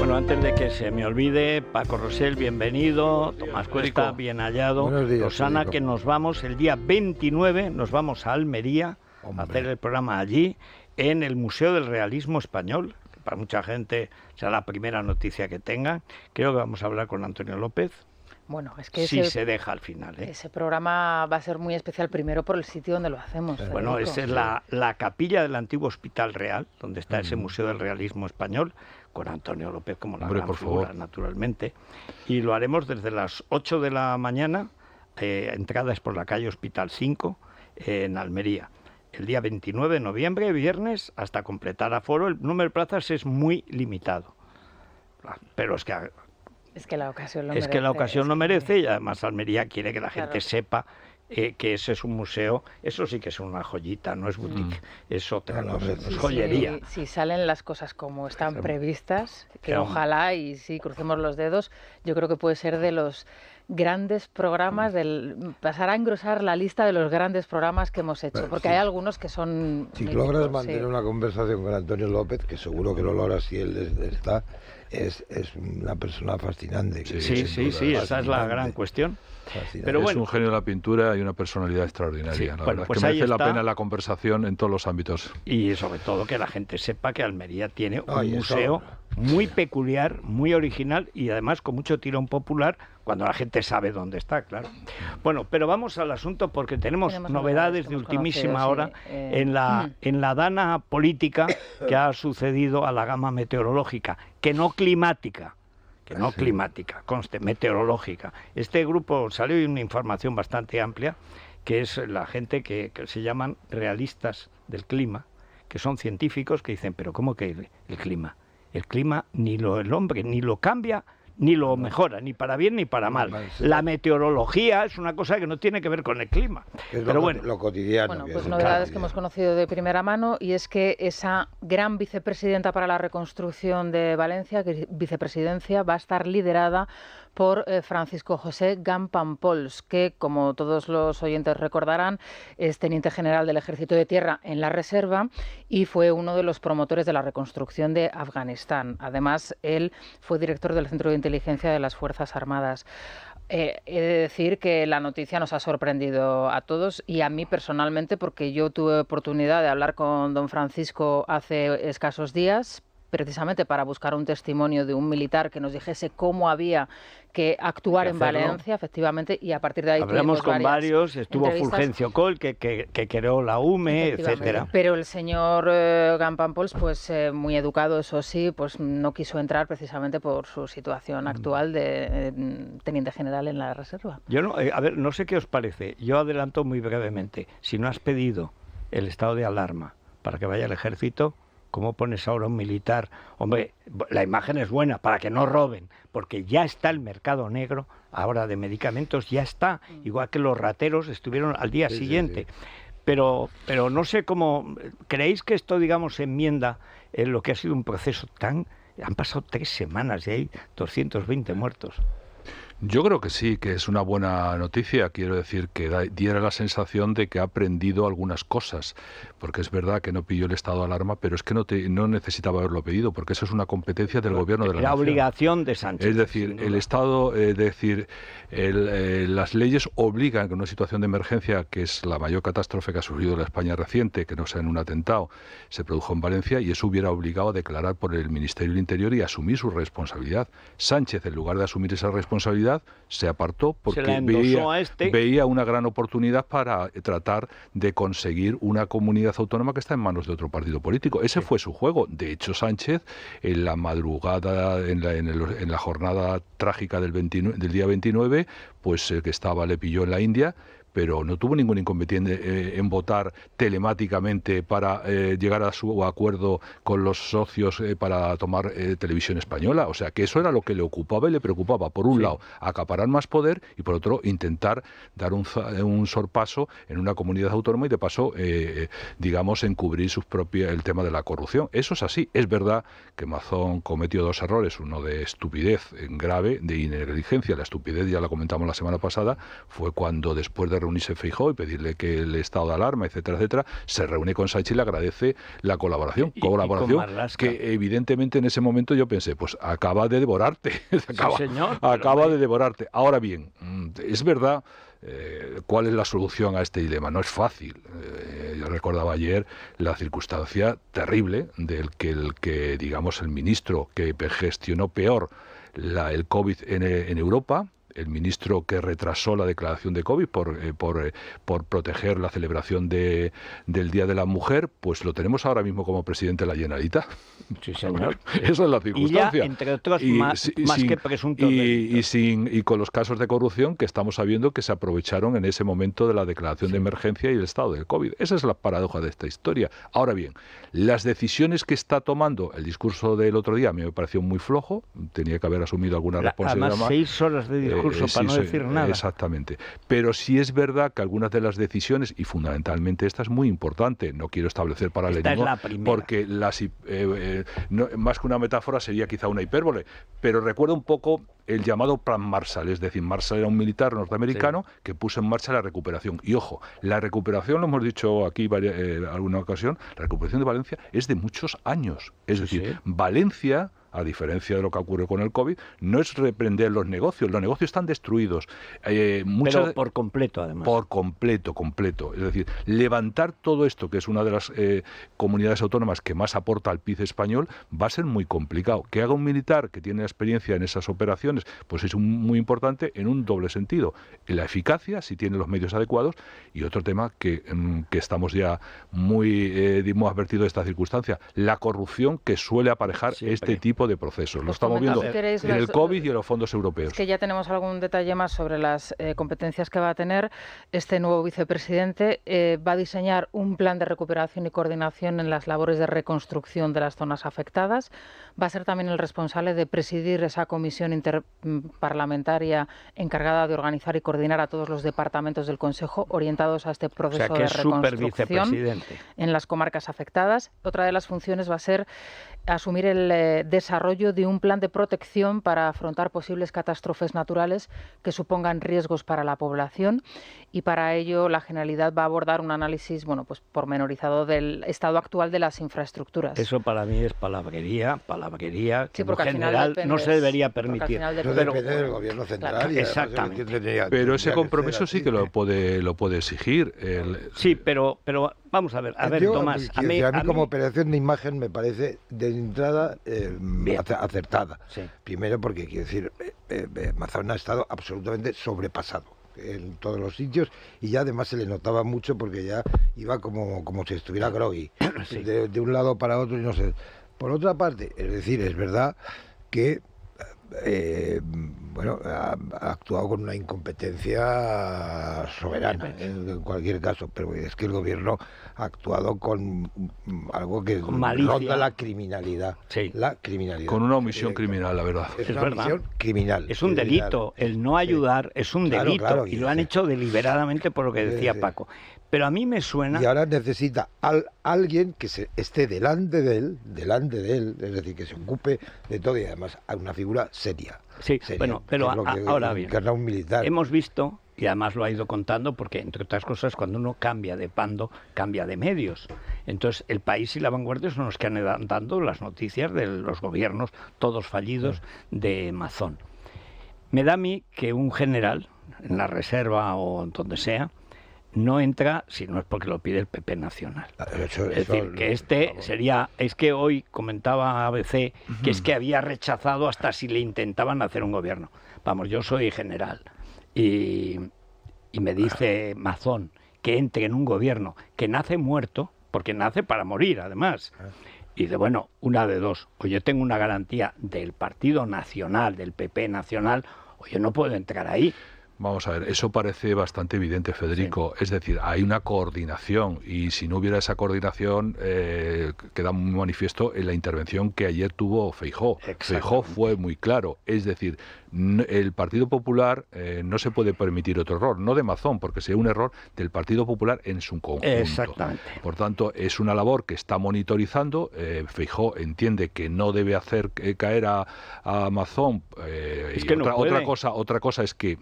Bueno, antes de que se me olvide, Paco Rosell, bienvenido, Tomás Cuesta, bien hallado, Buenos días, Rosana, Federico. que nos vamos el día 29, nos vamos a Almería a hacer el programa allí, en el Museo del Realismo Español, que para mucha gente será la primera noticia que tengan. Creo que vamos a hablar con Antonio López. Bueno, es que sí se deja al final, ¿eh? Ese programa va a ser muy especial, primero por el sitio donde lo hacemos. Bueno, Federico. esa es la capilla del antiguo Hospital Real, donde está ese Museo del Realismo Español, con Antonio López como la gran figura, naturalmente. Y lo haremos desde las 8 de la mañana, entrada es por la calle Hospital 5, en Almería. El día 29 de noviembre, viernes, hasta completar aforo. El número de plazas es muy limitado. Pero es que la ocasión lo merece y además Almería quiere que la gente sepa que ese es un museo. Eso sí que es una joyita, no es boutique, es otra cosa, es joyería. Si salen las cosas como están previstas, que ojalá, y sí, crucemos los dedos, yo creo que puede ser de los grandes programas, pasar a engrosar la lista de los grandes programas que hemos hecho, porque hay algunos que son... Si logras mantener una conversación con Antonio López, que seguro que lo logras si él está, es una persona fascinante. Sí, esa es la gran cuestión. Pero bueno, es un genio de la pintura y una personalidad extraordinaria. La verdad es que merece la pena la conversación en todos los ámbitos. Y sobre todo que la gente sepa que Almería tiene un museo muy peculiar, muy original y además con mucho tirón popular, cuando la gente sabe dónde está, claro. Bueno, pero vamos al asunto porque tenemos novedades de ultimísima hora en la dana política que ha sucedido a la gama meteorológica, que no climática. Conste, meteorológica. Este grupo salió una información bastante amplia, que es la gente que se llaman realistas del clima, que son científicos que dicen, pero ¿cómo que el clima? El clima el hombre ni lo cambia, ni lo mejora, ni para bien ni para mal. La meteorología es una cosa que no tiene que ver con el clima. Pero bueno, lo cotidiano. Bueno, pues novedades que hemos conocido de primera mano, y es que esa gran vicepresidenta para la reconstrucción de Valencia, que vicepresidencia, va a estar liderada por Francisco José Gampampols, que, como todos los oyentes recordarán, es teniente general del Ejército de Tierra en la Reserva y fue uno de los promotores de la reconstrucción de Afganistán. Además, él fue director del Centro de Inteligencia de las Fuerzas Armadas. He de decir que la noticia nos ha sorprendido a todos y a mí personalmente, porque yo tuve oportunidad de hablar con don Francisco hace escasos días, precisamente para buscar un testimonio de un militar que nos dijese cómo había que actuar en Valencia, efectivamente, y a partir de ahí hablamos con varios, estuvo Fulgencio Coll, que creó la UME, etcétera. Pero el señor Gampampols, pues muy educado, eso sí, pues no quiso entrar precisamente por su situación actual de teniente general en la Reserva. Yo no sé qué os parece, yo adelanto muy brevemente, si no has pedido el estado de alarma para que vaya el ejército, ¿cómo pones ahora un militar? Hombre, la imagen es buena, para que no roben, porque ya está el mercado negro ahora de medicamentos, ya está, igual que los rateros estuvieron al día siguiente. Sí. Pero no sé cómo, ¿creéis que esto, digamos, enmienda en lo que ha sido un proceso han pasado 3 semanas y hay 220 muertos? Yo creo que sí, que es una buena noticia. Quiero decir que diera la sensación de que ha aprendido algunas cosas, porque es verdad que no pidió el estado de alarma, pero es que no necesitaba haberlo pedido, porque eso es una competencia del gobierno de la nación. La obligación de Sánchez. Es decir, el Estado, las leyes obligan que en una situación de emergencia, que es la mayor catástrofe que ha sufrido la España reciente, que no sea en un atentado, se produjo en Valencia, y eso hubiera obligado a declarar por el Ministerio del Interior y asumir su responsabilidad. Sánchez, en lugar de asumir esa responsabilidad, se apartó porque veía una gran oportunidad para tratar de conseguir una comunidad autónoma que está en manos de otro partido político. Ese fue su juego. De hecho, Sánchez, en la madrugada, en la jornada trágica del día 29, pues el que le pilló en la India, pero no tuvo ningún inconveniente en votar telemáticamente para llegar a su acuerdo con los socios para tomar Televisión Española. O sea, que eso era lo que le ocupaba y le preocupaba. Por un lado, acaparar más poder y por otro, intentar dar un sorpaso en una comunidad autónoma y de paso, digamos, encubrir el tema de la corrupción. Eso es así. Es verdad que Mazón cometió 2 errores, uno de estupidez grave, de negligencia. La estupidez, ya la comentamos la semana pasada, fue cuando después de que reunirse Feijóo y pedirle que el estado de alarma, etcétera, etcétera, se reúne con Sánchez y le agradece la colaboración. Que evidentemente en ese momento yo pensé, pues acaba de devorarte. acaba de devorarte. Ahora bien, es verdad. ¿Cuál es la solución a este dilema? No es fácil. Yo recordaba ayer la circunstancia terrible del que digamos, el ministro que gestionó peor el COVID en Europa, el ministro que retrasó la declaración de COVID por proteger la celebración del Día de la Mujer, pues lo tenemos ahora mismo como presidente de la Generalitat. Sí, señor. Esa es la circunstancia. Y ya, entre otros, más que presuntos delitos. Y con los casos de corrupción que estamos sabiendo que se aprovecharon en ese momento de la declaración de emergencia y el estado del COVID. Esa es la paradoja de esta historia. Ahora bien, las decisiones que está tomando, el discurso del otro día a mí me pareció muy flojo, tenía que haber asumido alguna responsabilidad además, más. 6 horas de discurso para no decir nada. Exactamente. Pero sí es verdad que algunas de las decisiones, y fundamentalmente esta es muy importante, no quiero establecer paralelismo, porque más que una metáfora sería quizá una hipérbole, pero recuerda un poco el llamado Plan Marshall, es decir, Marshall era un militar norteamericano que puso en marcha la recuperación. Y ojo, la recuperación, lo hemos dicho aquí alguna ocasión, la recuperación de Valencia es de muchos años. Es decir, Valencia, a diferencia de lo que ocurre con el COVID, no es reprender los negocios están destruidos. Pero por completo, además. Por completo. Es decir, levantar todo esto, que es una de las comunidades autónomas que más aporta al PIB español, va a ser muy complicado. Que haga un militar que tiene experiencia en esas operaciones, pues es muy importante en un doble sentido. En la eficacia, si tiene los medios adecuados, y otro tema que estamos ya muy advertido de esta circunstancia, la corrupción que suele aparejar este tipo de procesos. Lo estamos viendo en el COVID y en los fondos europeos. Es que ya tenemos algún detalle más sobre las competencias que va a tener este nuevo vicepresidente. Va a diseñar un plan de recuperación y coordinación en las labores de reconstrucción de las zonas afectadas. Va a ser también el responsable de presidir esa comisión interparlamentaria encargada de organizar y coordinar a todos los departamentos del Consejo orientados a este proceso de reconstrucción en las comarcas afectadas. Otra de las funciones va a ser asumir el desarrollo de un plan de protección para afrontar posibles catástrofes naturales que supongan riesgos para la población, y para ello la Generalidad va a abordar un análisis pormenorizado del estado actual de las infraestructuras. Eso para mí es palabrería que porque en general no se debería permitir. Eso depende del gobierno central. Claro, exactamente. Pero ese compromiso sí que lo puede exigir. Sí, pero vamos a ver, Tomás. A mí como operación de imagen me parece de entrada acertada. Sí. Primero porque, quiero decir, Mazón ha estado absolutamente sobrepasado en todos los sitios, y ya además se le notaba mucho porque ya iba como si estuviera groggy, de un lado para otro y no sé. Por otra parte, es decir, es verdad que ha actuado con una incompetencia soberana en cualquier caso, pero es que el gobierno ha actuado con algo que ronda la criminalidad. Sí. La criminalidad. Con una omisión criminal, la verdad. Es una omisión criminal. Es un delito. El no ayudar es un delito. Claro, y lo han hecho deliberadamente, por lo que decía Paco. Pero a mí me suena... Y ahora necesita alguien que esté delante de él, es decir, que se ocupe de todo, y además a una figura seria. Sí, seria, bueno, pero ahora bien, un militar. Hemos visto, y además lo ha ido contando, porque entre otras cosas cuando uno cambia de bando, cambia de medios. Entonces El País y La Vanguardia son los que han dando las noticias de los gobiernos, todos fallidos, de Mazón. Me da a mí que un general, en la reserva o donde sea, no entra si no es porque lo pide el PP Nacional. Es decir, que sería... Es que hoy comentaba ABC que es que había rechazado hasta si le intentaban hacer un gobierno. Vamos, yo soy general y me dice Mazón que entre en un gobierno que nace muerto, porque nace para morir además. Y de bueno, una de dos. O yo tengo una garantía del Partido Nacional, del PP Nacional, o yo no puedo entrar ahí. Vamos a ver, eso parece bastante evidente, Federico. Sí. Es decir, hay una coordinación, y si no hubiera esa coordinación, queda muy manifiesto en la intervención que ayer tuvo Feijóo. Feijóo fue muy claro. Es decir, el Partido Popular no se puede permitir otro error, no de Mazón, porque sería un error del Partido Popular en su conjunto. Exactamente. Por tanto, es una labor que está monitorizando. Feijóo entiende que no debe hacer caer a Mazón. Es que otra cosa es que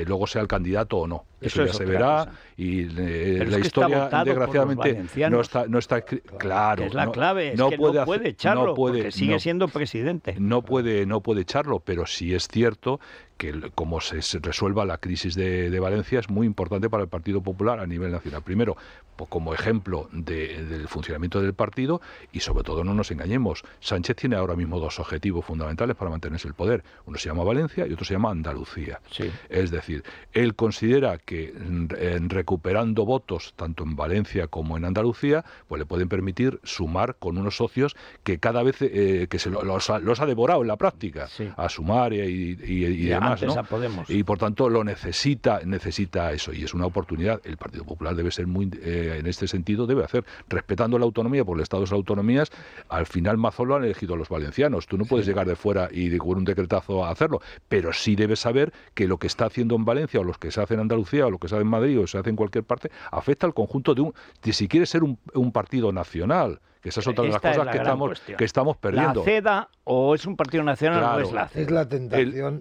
luego sea el candidato o no. Eso ya se verá y la historia, desgraciadamente, no está claro. Que es la clave, no puede echarlo, porque sigue siendo presidente. No puede echarlo, pero sí es cierto que como se resuelva la crisis de Valencia es muy importante para el Partido Popular a nivel nacional. Primero, como ejemplo del funcionamiento del partido y sobre todo no nos engañemos, Sánchez tiene ahora mismo dos objetivos fundamentales para mantenerse el poder. Uno se llama Valencia y otro se llama Andalucía. Sí. Es decir, él considera que recuperando votos tanto en Valencia como en Andalucía, pues le pueden permitir sumar con unos socios que cada vez que los ha devorado en la práctica, a Sumar y demás, ¿no? Y por tanto lo necesita eso y es una oportunidad. El Partido Popular debe ser muy en este sentido debe hacer, respetando la autonomía, porque el Estado es autonomías. Al final Mazón lo han elegido los valencianos, tú no puedes llegar de fuera y con un decretazo a hacerlo, pero sí debes saber que lo que está haciendo en Valencia o lo que se hace en Andalucía o lo que se hace en Madrid o se hace en cualquier parte afecta al conjunto de si quiere ser un partido nacional, que esa es otra de las cosas que estamos perdiendo. ¿La CEDA o es un partido nacional o es la CEDA? Es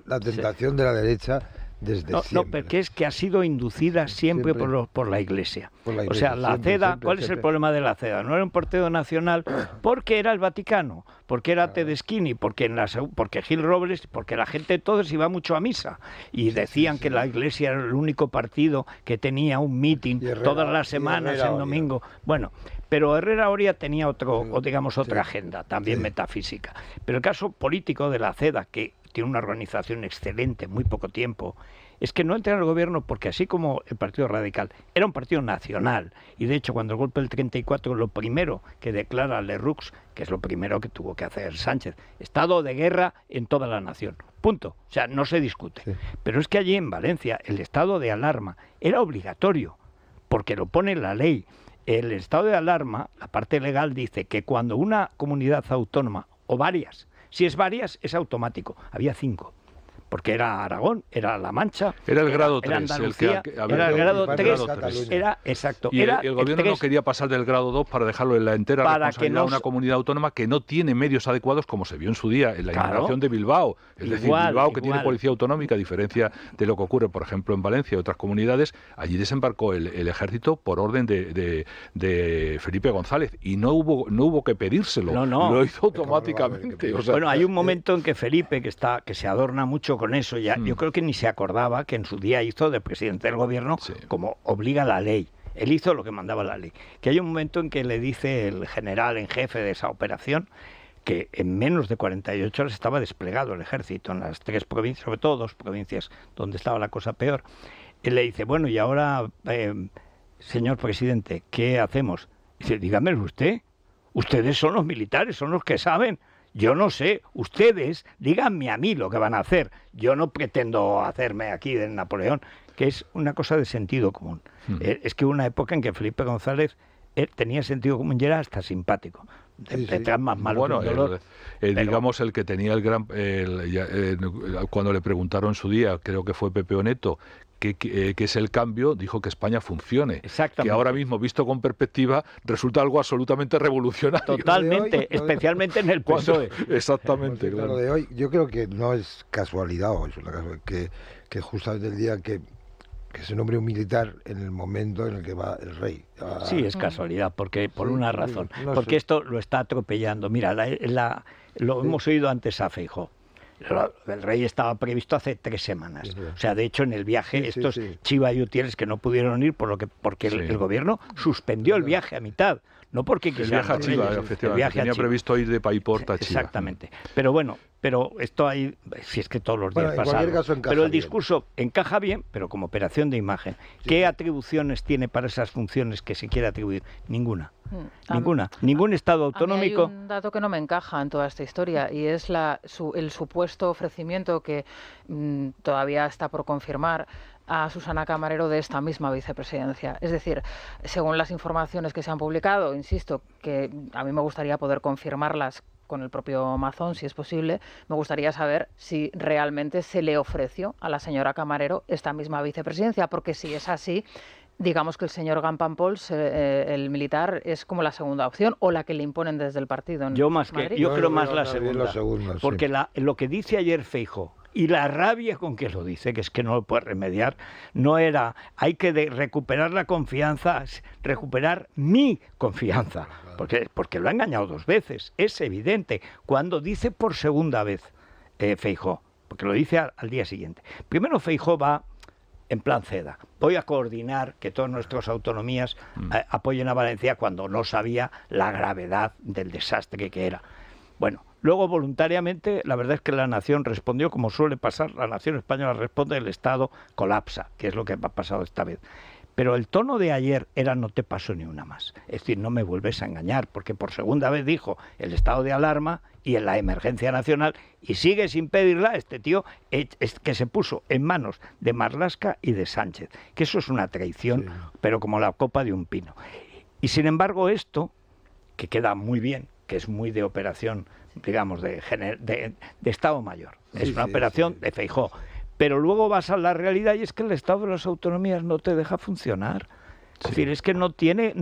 la tentación de la derecha desde siempre. No, porque es que ha sido inducida siempre por la Iglesia. O sea, la CEDA, ¿cuál es el problema de la CEDA? No era un partido nacional porque era el Vaticano, porque era Tedeschini, porque Gil Robles, porque la gente todos iba mucho a misa y decían que la Iglesia era el único partido que tenía un meeting todas las semanas en domingo. Bueno, pero Herrera Oria tenía otra agenda, también metafísica. Pero el caso político de la CEDA, que tiene una organización excelente, muy poco tiempo, es que no entra en el gobierno porque así como el Partido Radical era un partido nacional, y de hecho cuando el golpe del 34 lo primero que declara Lerroux, que es lo primero que tuvo que hacer Sánchez, estado de guerra en toda la nación, punto, o sea, no se discute. Pero es que allí en Valencia el estado de alarma era obligatorio, porque lo pone la ley. El estado de alarma, la parte legal dice que cuando una comunidad autónoma, o varias, si es varias es automático, había 5, porque era Aragón, era La Mancha, era el grado 3, era Andalucía, era el grado 3, era exacto. Y el gobierno no quería pasar del grado 2 para dejarlo en la entera responsabilidad de una comunidad autónoma que no tiene medios adecuados, como se vio en su día en la inauguración de Bilbao. Es decir, Bilbao, que tiene policía autonómica, a diferencia de lo que ocurre, por ejemplo, en Valencia y otras comunidades, allí desembarcó el ejército por orden de Felipe González y no hubo que pedírselo, lo hizo automáticamente. Bueno, hay un momento en que Felipe, que se adorna mucho con eso, ya yo creo que ni se acordaba que en su día hizo de presidente del gobierno como obliga la ley. Él hizo lo que mandaba la ley. Que hay un momento en que le dice el general en jefe de esa operación que en menos de 48 horas estaba desplegado el ejército en las 3 provincias, sobre todo 2 provincias donde estaba la cosa peor. Él le dice, bueno, y ahora, señor presidente, ¿qué hacemos? Dice, dígamelo usted. Ustedes son los militares, son los que saben. Yo no sé, ustedes díganme a mí lo que van a hacer. Yo no pretendo hacerme aquí de Napoleón, que es una cosa de sentido común. Es que hubo una época en que Felipe González tenía sentido común y era hasta simpático. Más malo bueno, que un dolor, digamos el que tenía cuando le preguntaron en su día, creo que fue Pepe Oneto, que es el cambio, dijo que España funcione. Exactamente. Que ahora mismo, visto con perspectiva, resulta algo absolutamente revolucionario. Totalmente, especialmente en el PSOE. Exactamente, claro. Lo de hoy, yo creo que no es casualidad, o es una casualidad, que justamente el día que se nombre un militar en el momento en el que va el rey. Sí, es casualidad, porque por una razón. Porque esto lo está atropellando. Mira, lo hemos oído antes a Feijóo. El rey estaba previsto hace 3 semanas. O sea, de hecho, en el viaje, estos Chiva y Utiel que no pudieron ir porque el gobierno suspendió el viaje a mitad. No porque quisieran. El viaje a Chiva, efectivamente. Tenía previsto ir de Paiporta a Chiva. Exactamente. Pero bueno, esto hay, si es que todos los días pasa. Pero el discurso encaja bien, pero como operación de imagen. ¿Qué atribuciones tiene para esas funciones que se quiere atribuir? Ninguna. Ninguna. Ningún Estado autonómico. A mí hay un dato que no me encaja en toda esta historia y es el supuesto ofrecimiento que todavía está por confirmar a Susana Camarero de esta misma vicepresidencia. Es decir, según las informaciones que se han publicado, insisto, que a mí me gustaría poder confirmarlas con el propio Mazón, si es posible, me gustaría saber si realmente se le ofreció a la señora Camarero esta misma vicepresidencia, porque si es así, digamos que el señor Gampanpols, el militar, es como la segunda opción o la que le imponen desde el partido. Yo creo más la segunda. Porque lo que dice ayer Feijóo, y la rabia con que lo dice, que es que no lo puede remediar, no era, hay que recuperar la confianza, recuperar mi confianza, porque lo ha engañado 2 veces, es evidente, cuando dice por segunda vez Feijóo, porque lo dice al día siguiente. Primero Feijóo va en plan Ceda, voy a coordinar que todas nuestras autonomías apoyen a Valencia cuando no sabía la gravedad del desastre que era. Bueno, luego voluntariamente, la verdad es que la nación respondió, como suele pasar, la nación española responde, el Estado colapsa, que es lo que ha pasado esta vez. Pero el tono de ayer era no te paso ni una más. Es decir, no me vuelves a engañar, porque por segunda vez dijo el estado de alarma y en la emergencia nacional, y sigue sin pedirla. Este tío es que se puso en manos de Marlaska y de Sánchez, que eso es una traición, pero como la copa de un pino. Y sin embargo esto, que queda muy bien, que es muy de operación, digamos, de Estado Mayor, es una operación de Feijóo. Pero luego vas a la realidad y es que el Estado de las Autonomías no te deja funcionar. Es decir, es que no tiene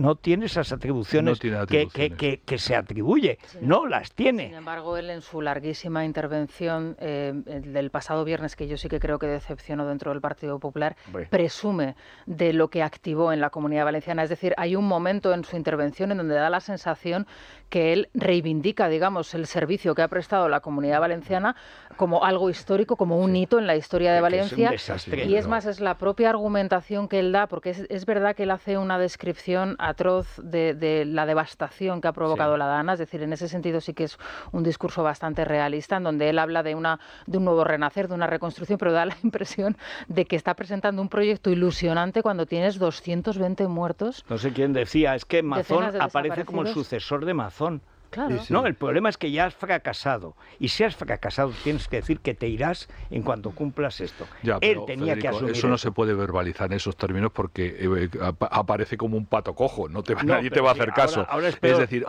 esas atribuciones, que se atribuye, no las tiene. Sin embargo, él en su larguísima intervención del pasado viernes, que yo sí que creo que decepcionó dentro del Partido Popular, presume de lo que activó en la Comunidad Valenciana. Es decir, hay un momento en su intervención en donde da la sensación que él reivindica, digamos, el servicio que ha prestado la Comunidad Valenciana como algo histórico, como un hito en la historia de Valencia. Es un desastre, y es más, es la propia argumentación que él da, porque es verdad que él hace una descripción atroz de la devastación que ha provocado la Dana. Es decir, en ese sentido sí que es un discurso bastante realista, en donde él habla de un nuevo renacer, de una reconstrucción, pero da la impresión de que está presentando un proyecto ilusionante cuando tienes 220 muertos. No sé quién decía, es que Mazón aparece como el sucesor de Mazón. Claro. No, el problema es que ya has fracasado. Y si has fracasado, tienes que decir que te irás en cuanto cumplas esto. Ya, él pero, tenía Federico, que asumir eso no esto. se puede verbalizar en esos términos porque aparece como un pato cojo. Nadie te va a hacer caso. Ahora es peor, es decir,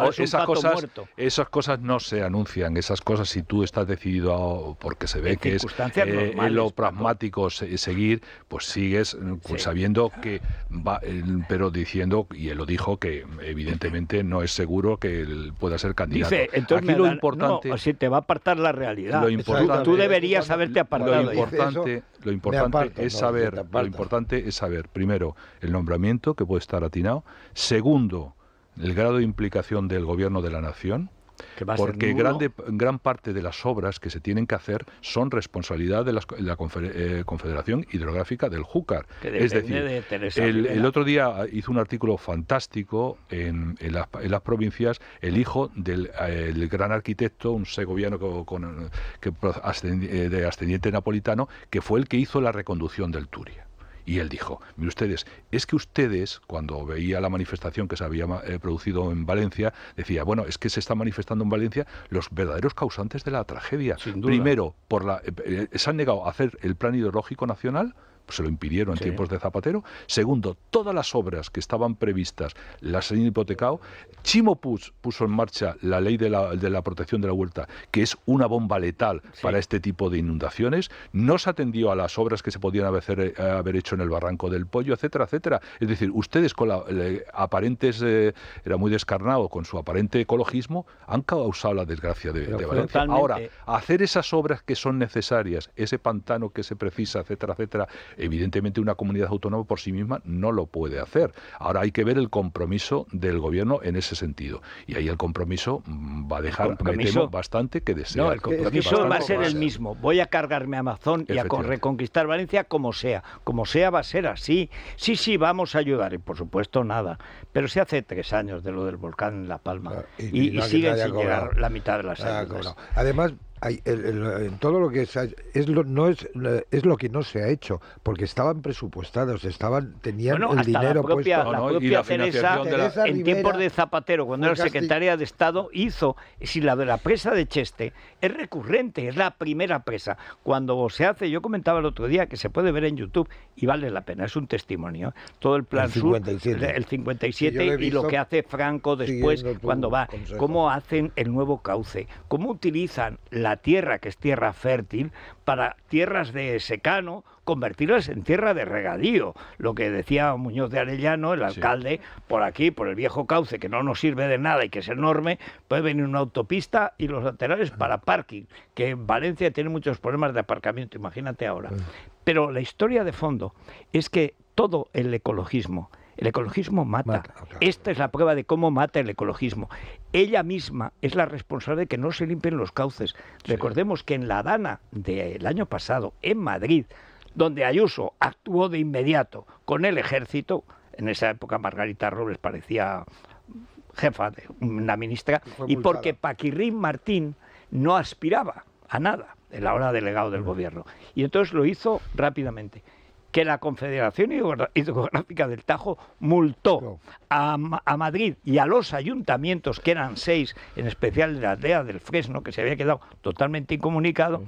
esas cosas no se anuncian. Esas cosas, si tú estás decidido, porque se ve en que es en lo pragmático seguir, pues sigues sabiendo que va, pero diciendo, y él lo dijo, que evidentemente no es seguro que él pueda ser candidato. Dice, entonces aquí lo importante, no, si te va a apartar la realidad. Lo importante, tú deberías haberte apartado. Lo importante es saber, primero, el nombramiento, que puede estar atinado. Segundo, el grado de implicación del gobierno de la nación. Porque gran parte de las obras que se tienen que hacer son responsabilidad de la Confederación Hidrográfica del Júcar. Es decir, el otro día hizo un artículo fantástico en las provincias el hijo del gran arquitecto, un segoviano de ascendiente napolitano, que fue el que hizo la reconducción del Turia. Y él dijo, mire ustedes, es que ustedes, cuando veía la manifestación que se había producido en Valencia, decía, bueno, es que se está manifestando en Valencia los verdaderos causantes de la tragedia. Primero, se han negado a hacer el plan hidrológico nacional, pues se lo impidieron en tiempos de Zapatero. Segundo, todas las obras que estaban previstas las han hipotecado. Chimo Puig puso en marcha la ley de la protección de la huerta, que es una bomba letal para este tipo de inundaciones. No se atendió a las obras que se podían haber hecho en el Barranco del Pollo, etcétera, etcétera. Es decir, ustedes con era muy descarnado con su aparente ecologismo, han causado la desgracia de Valencia. Ahora, hacer esas obras que son necesarias, ese pantano que se precisa, etcétera, etcétera, evidentemente una comunidad autónoma por sí misma no lo puede hacer. Ahora hay que ver el compromiso del gobierno en ese sentido. Y ahí el compromiso va a dejar, me temo, bastante que desear. No, el compromiso va a ser el mismo. Voy a cargarme a Amazon y a reconquistar Valencia como sea. Como sea va a ser así. Sí, vamos a ayudar. Y por supuesto nada. Pero se hace 3 años de lo del volcán en La Palma. Y siguen sin llegar la mitad de las ayudas. Además, en todo lo que es lo que no se ha hecho, porque estaban presupuestados, tenían el dinero puesto. La propia Teresa en tiempos de Zapatero, cuando era secretaria de Estado, hizo, si la de la presa de Cheste es recurrente, es la primera presa. Cuando se hace, yo comentaba el otro día que se puede ver en YouTube y vale la pena, es un testimonio. Todo el plan sur, el 57 y lo que hace Franco después cuando va, cómo hacen el nuevo cauce, cómo utilizan la la tierra, que es tierra fértil, para tierras de secano, convertirlas en tierra de regadío. Lo que decía Muñoz de Arellano, el alcalde, por aquí, por el viejo cauce, que no nos sirve de nada y que es enorme, puede venir una autopista y los laterales para parking, que en Valencia tiene muchos problemas de aparcamiento, imagínate ahora. Pero la historia de fondo es que todo el ecologismo mata. Esta es la prueba de cómo mata el ecologismo. Ella misma es la responsable de que no se limpien los cauces. Recordemos que en la Dana del año pasado, en Madrid, donde Ayuso actuó de inmediato con el ejército, en esa época Margarita Robles parecía jefa de una ministra, y porque Paquirrín Martín no aspiraba a nada, él ahora delegado del gobierno. Y entonces lo hizo rápidamente. Que la Confederación Hidrográfica del Tajo multó a Madrid y a los ayuntamientos, que eran 6, en especial de la aldea del Fresno, que se había quedado totalmente incomunicado,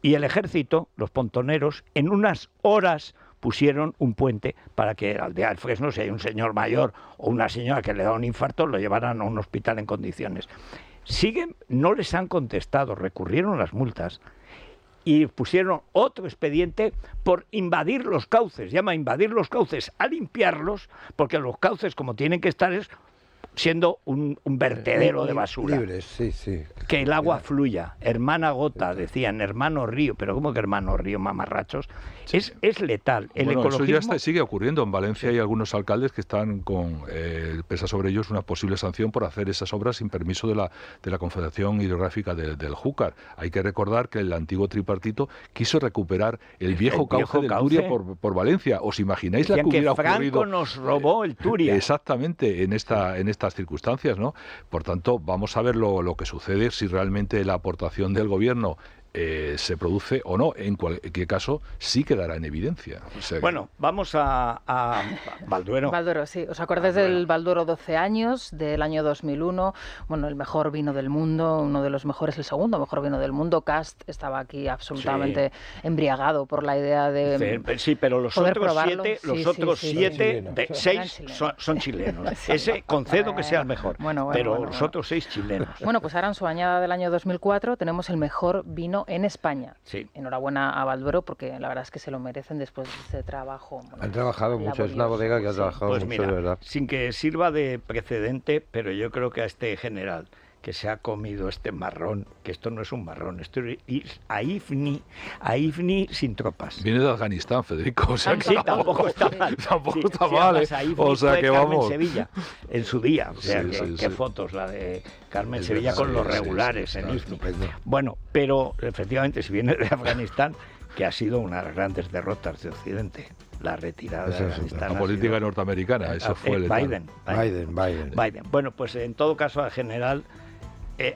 y el ejército, los pontoneros, en unas horas pusieron un puente para que la aldea del Fresno, si hay un señor mayor o una señora que le da un infarto, lo llevaran a un hospital en condiciones. Siguen, no les han contestado, recurrieron las multas y pusieron otro expediente por invadir los cauces, llama invadir los cauces, a limpiarlos, porque los cauces, como tienen que estar, es siendo un vertedero de basura. Libres, sí, sí. Que el agua fluya, hermana gota, decían, hermano río, pero ¿cómo que hermano río, mamarrachos? Es letal. El ecologismo... Eso ya sigue ocurriendo. En Valencia hay algunos alcaldes que están pesa sobre ellos una posible sanción por hacer esas obras sin permiso de la Confederación Hidrográfica del Júcar. Hay que recordar que el antiguo tripartito quiso recuperar el viejo cauce del Turia por Valencia. ¿Os imagináis la que hubiera ocurrido? Franco nos robó el Turia. Exactamente, en estas circunstancias, ¿no? Por tanto, vamos a ver lo que sucede, si realmente la aportación del gobierno se produce o no. En cualquier caso, sí quedará en evidencia. O sea, bueno, vamos a Balduero. Balduero, sí. ¿Os acordáis del Balduero 12 años, del año 2001? Bueno, el mejor vino del mundo, uno de los mejores, el segundo mejor vino del mundo. Cast estaba aquí absolutamente embriagado por la idea de sí, pero los poder otros probarlo. 7, los otros 7, 6 son chilenos. Ese concedo que sea el mejor, pero los otros 6 chilenos. Bueno, pues ahora en su añada del año 2004 tenemos el mejor vino en España. Sí. Enhorabuena a Balduero, porque la verdad es que se lo merecen después de este trabajo. Bueno, han trabajado mucho, es una bodega que ha trabajado pues mucho, mira, de verdad. Sin que sirva de precedente, pero yo creo que a este general que se ha comido este marrón, que esto no es un marrón, esto es AIFNI sin tropas. Viene de Afganistán, Federico. O sea, sí, tampoco está mal. Tampoco está mal, ¿eh? O sea, que vamos. Carmen Sevilla, en su día. O sea, qué fotos, la de Carmen Sevilla con los regulares en IFNI. Bueno, pero efectivamente, si viene de Afganistán, que ha sido una de las grandes derrotas de Occidente, la retirada de Afganistán. La política norteamericana, eso fue el Biden. Bueno, pues en todo caso, al general,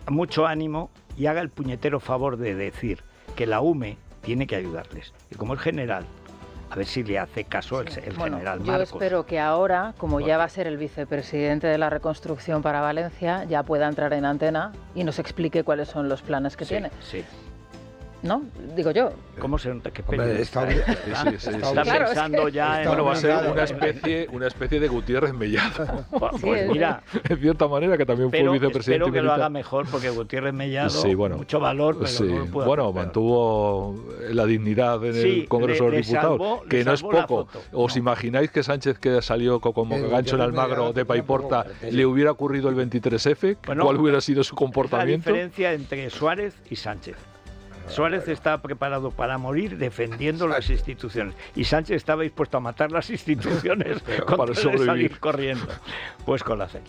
mucho ánimo, y haga el puñetero favor de decir que la UME tiene que ayudarles. Y como es general, a ver si le hace caso el general Marcos. Yo espero que ahora, como ya va a ser el vicepresidente de la reconstrucción para Valencia, ya pueda entrar en antena y nos explique cuáles son los planes que tiene. Sí. ¿No? Digo yo. ¿Cómo se nota? ¿Qué está pensando ya en... Bueno, va a ser una especie de Gutiérrez Mellado. Pues mira... En cierta manera, que también fue vicepresidente. Espero que lo haga mejor, porque Gutiérrez Mellado, mucho valor, pero no lo puede hacer. Mantuvo la dignidad en el Congreso de los Diputados, que no es poco. ¿Os imagináis que Sánchez, que salió como gancho en Almagro de Paiporta, le hubiera ocurrido el 23F? ¿Cuál hubiera sido su comportamiento? La diferencia entre Suárez y Sánchez. Suárez estaba preparado para morir defendiendo las instituciones y Sánchez estaba dispuesto a matar las instituciones para salir corriendo. Pues con la serie.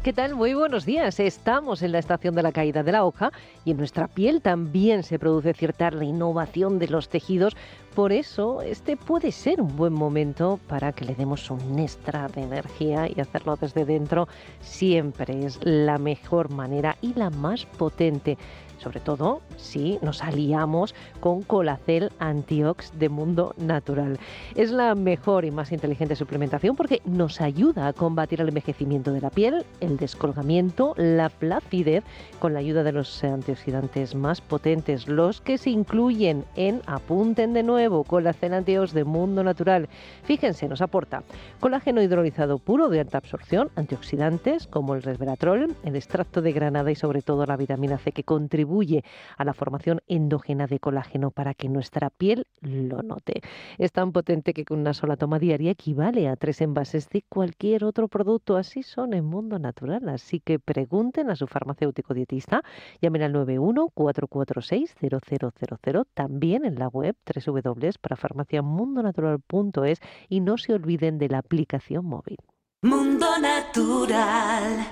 ¿Qué tal? Muy buenos días. Estamos en la estación de la caída de la hoja y en nuestra piel también se produce cierta renovación de los tejidos. Por eso, este puede ser un buen momento para que le demos un extra de energía, y hacerlo desde dentro siempre es la mejor manera y la más potente. Sobre todo si nos aliamos con Colacel Antiox de Mundo Natural. Es la mejor y más inteligente suplementación porque nos ayuda a combatir el envejecimiento de la piel, el descolgamiento, la flacidez, con la ayuda de los antioxidantes más potentes, los que se incluyen en, apunten de nuevo, Colacel Antiox de Mundo Natural. Fíjense, nos aporta colágeno hidrolizado puro de alta absorción, antioxidantes como el resveratrol, el extracto de granada y sobre todo la vitamina C, que contribuye contribuye a la formación endógena de colágeno para que nuestra piel lo note. Es tan potente que con una sola toma diaria equivale a 3 envases de cualquier otro producto. Así son en Mundo Natural. Así que pregunten a su farmacéutico dietista, llamen al 91-446-0000, también en la web www.parafarmaciamundonatural.es y no se olviden de la aplicación móvil. Mundo Natural.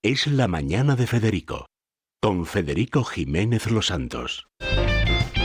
Es la mañana de Federico, con Federico Jiménez Los Santos.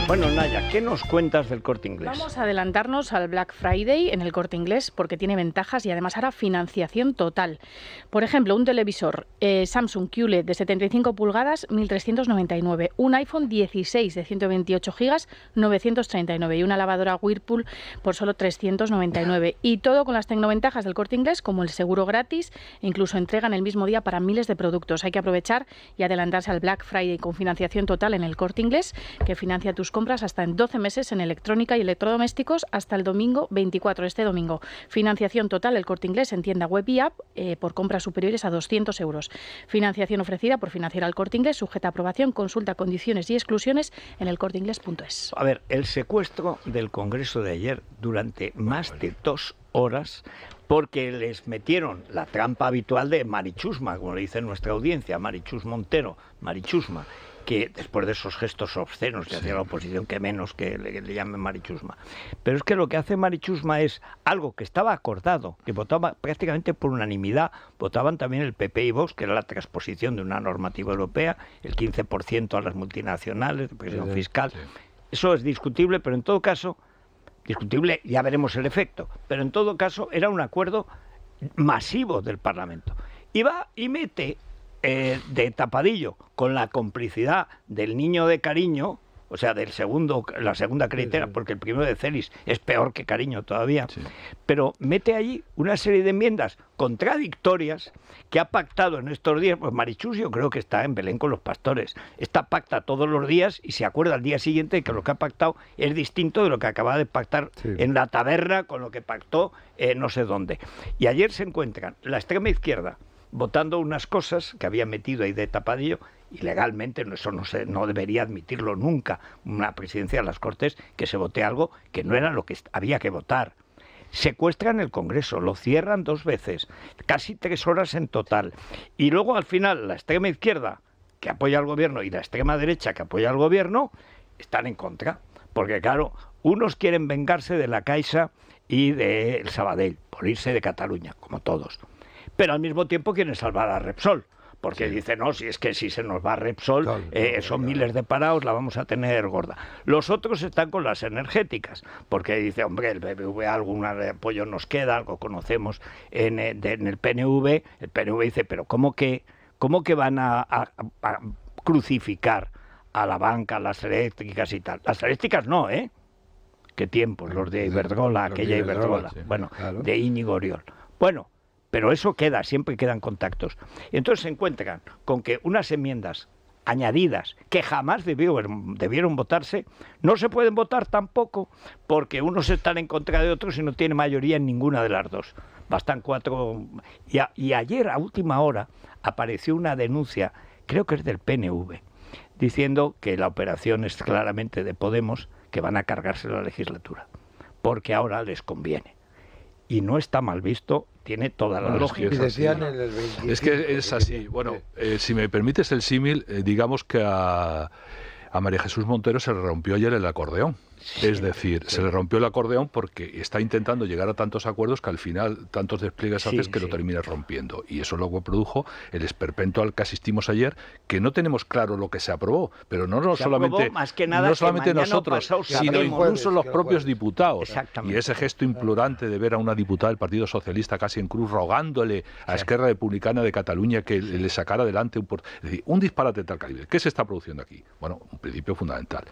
Bueno, Naya, ¿qué nos cuentas del Corte Inglés? Vamos a adelantarnos al Black Friday en el Corte Inglés porque tiene ventajas y además hará financiación total. Por ejemplo, un televisor Samsung QLED de 75 pulgadas, 1.399. Un iPhone 16 de 128 gigas, 939. Y una lavadora Whirlpool por solo 399. Y todo con las tecnoventajas del Corte Inglés, como el seguro gratis e incluso entregan el mismo día para miles de productos. Hay que aprovechar y adelantarse al Black Friday con financiación total en el Corte Inglés, que financia tus compras hasta en 12 meses en electrónica y electrodomésticos hasta el domingo 24, este domingo. Financiación total el Corte Inglés en tienda web y app por compras superiores a 200 euros. Financiación ofrecida por Financiera al Corte Inglés, sujeta a aprobación, consulta condiciones y exclusiones en elcorteinglés.es. A ver, el secuestro del Congreso de ayer durante más de 2 horas, porque les metieron la trampa habitual de Marichusma, como le dice nuestra audiencia, Marichus Montero, Marichusma, que después de esos gestos obscenos que hacía la oposición, que menos que le llamen Marichusma. Pero es que lo que hace Marichusma es algo que estaba acordado, que votaba prácticamente por unanimidad, votaban también el PP y Vox, que era la transposición de una normativa europea, el 15% a las multinacionales, de presión fiscal. Sí. Eso es discutible, pero en todo caso, discutible, ya veremos el efecto, pero en todo caso era un acuerdo masivo del Parlamento. Y va y mete de tapadillo, con la complicidad del niño de Cariño, o sea, la segunda creditera, porque el primero de Celis es peor que Cariño todavía, pero mete allí una serie de enmiendas contradictorias que ha pactado en estos días. Pues Marichus yo creo que está en Belén con los pastores. Esta pacta todos los días y se acuerda al día siguiente que lo que ha pactado es distinto de lo que acaba de pactar en la taberna con lo que pactó no sé dónde. Y ayer se encuentran la extrema izquierda votando unas cosas que había metido ahí de tapadillo, y legalmente eso no debería admitirlo nunca una presidencia de las Cortes, que se vote algo que no era lo que había que votar. Secuestran el Congreso, lo cierran 2 veces, casi 3 horas en total, y luego al final la extrema izquierda, que apoya al gobierno, y la extrema derecha, que apoya al gobierno, están en contra, porque claro, unos quieren vengarse de la Caixa y del Sabadell, por irse de Cataluña, como todos. Pero al mismo tiempo quieren salvar a Repsol, porque dicen, no, si es que si se nos va Repsol, son miles de parados, la vamos a tener gorda. Los otros están con las energéticas, porque dice, hombre, el BBVA algún apoyo nos queda, algo conocemos en el PNV. El PNV dice, pero ¿cómo que van a crucificar a la banca, las eléctricas y tal? Las eléctricas no, ¿eh? Qué tiempos, los de Iberdrola, aquella Iberdrola, bueno, claro. De Íñigo Oriol. Bueno, pero eso queda, siempre quedan contactos. Y entonces se encuentran con que unas enmiendas añadidas que jamás debieron votarse, no se pueden votar tampoco porque unos están en contra de otros y no tiene mayoría en ninguna de las dos. Bastan 4. Y ayer, a última hora, apareció una denuncia, creo que es del PNV, diciendo que la operación es claramente de Podemos, que van a cargarse la legislatura, porque ahora les conviene. Y no está mal visto, tiene toda la lógica. Es que es así. Bueno, si me permites el símil, digamos que a María Jesús Montero se le rompió ayer el acordeón. Sí, es decir, se le rompió el acordeón porque está intentando llegar a tantos acuerdos que al final tantos despliegues haces que lo terminas rompiendo. Y eso luego produjo el esperpento al que asistimos ayer, que no tenemos claro lo que se aprobó, pero no solamente nosotros, sino incluso los propios diputados. Y ese gesto implorante de ver a una diputada del Partido Socialista casi en cruz rogándole a Esquerra Republicana de Cataluña que le sacara adelante es decir, un disparate de tal calibre. ¿Qué se está produciendo aquí? Bueno, un principio fundamental,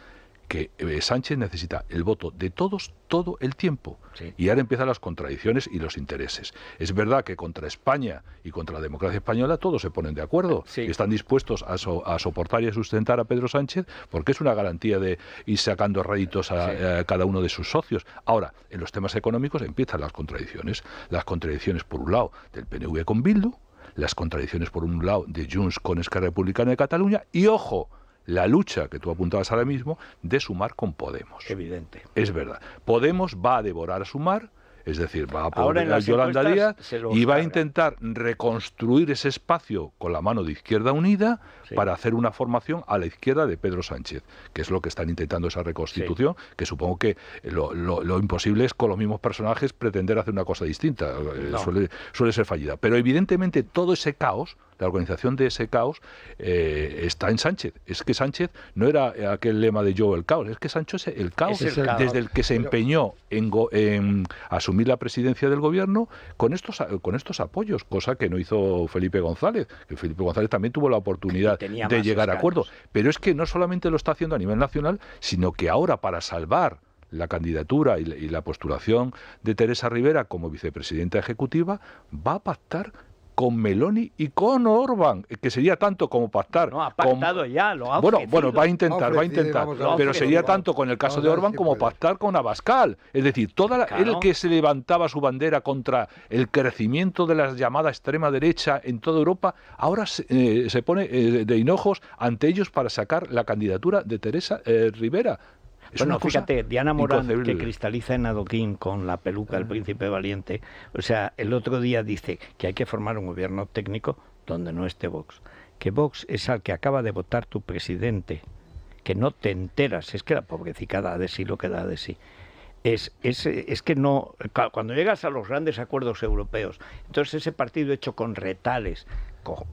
que Sánchez necesita el voto de todos todo el tiempo. Sí. Y ahora empiezan las contradicciones y los intereses. Es verdad que contra España y contra la democracia española todos se ponen de acuerdo y están dispuestos a soportar y a sustentar a Pedro Sánchez porque es una garantía de ir sacando réditos a cada uno de sus socios. Ahora, en los temas económicos empiezan las contradicciones. Las contradicciones, por un lado, del PNV con Bildu, las contradicciones, por un lado, de Junts con Esquerra Republicana de Cataluña y, ojo, la lucha que tú apuntabas ahora mismo de Sumar con Podemos. Evidente. Es verdad. Podemos va a devorar a Sumar, es decir, va a poner a Yolanda Díaz y va a carga. intentar reconstruir ese espacio con la mano de Izquierda Unida para hacer una formación a la izquierda de Pedro Sánchez, que es lo que están intentando esa reconstitución, que supongo que lo imposible es con los mismos personajes pretender hacer una cosa distinta. No. Suele ser fallida. Pero evidentemente todo ese caos, la organización de ese caos está en Sánchez. Es que Sánchez no era aquel lema de yo el caos, es que Sánchez es el caos, desde el que se empeñó en asumir la presidencia del gobierno con estos apoyos, cosa que no hizo Felipe González, que Felipe González también tuvo la oportunidad de llegar a acuerdos. Pero es que no solamente lo está haciendo a nivel nacional, sino que ahora para salvar la candidatura y la postulación de Teresa Rivera como vicepresidenta ejecutiva, va a pactar con Meloni y con Orbán, que sería tanto como pactar. No, ha pactado ya, lo ha ofrecido. Bueno, va a intentar, pero sería tanto con el caso de Orbán como pactar con Abascal. Es decir, el que se levantaba su bandera contra el crecimiento de la llamada extrema derecha en toda Europa, ahora se pone de hinojos ante ellos para sacar la candidatura de Teresa Rivera. Bueno, fíjate, Diana Morán, que cristaliza en adoquín con la peluca del príncipe valiente, o sea, el otro día dice que hay que formar un gobierno técnico donde no esté Vox. Que Vox es al que acaba de votar tu presidente, que no te enteras, es que la pobrecita da de sí lo que da de sí. Es que no, cuando llegas a los grandes acuerdos europeos, entonces ese partido hecho con retales,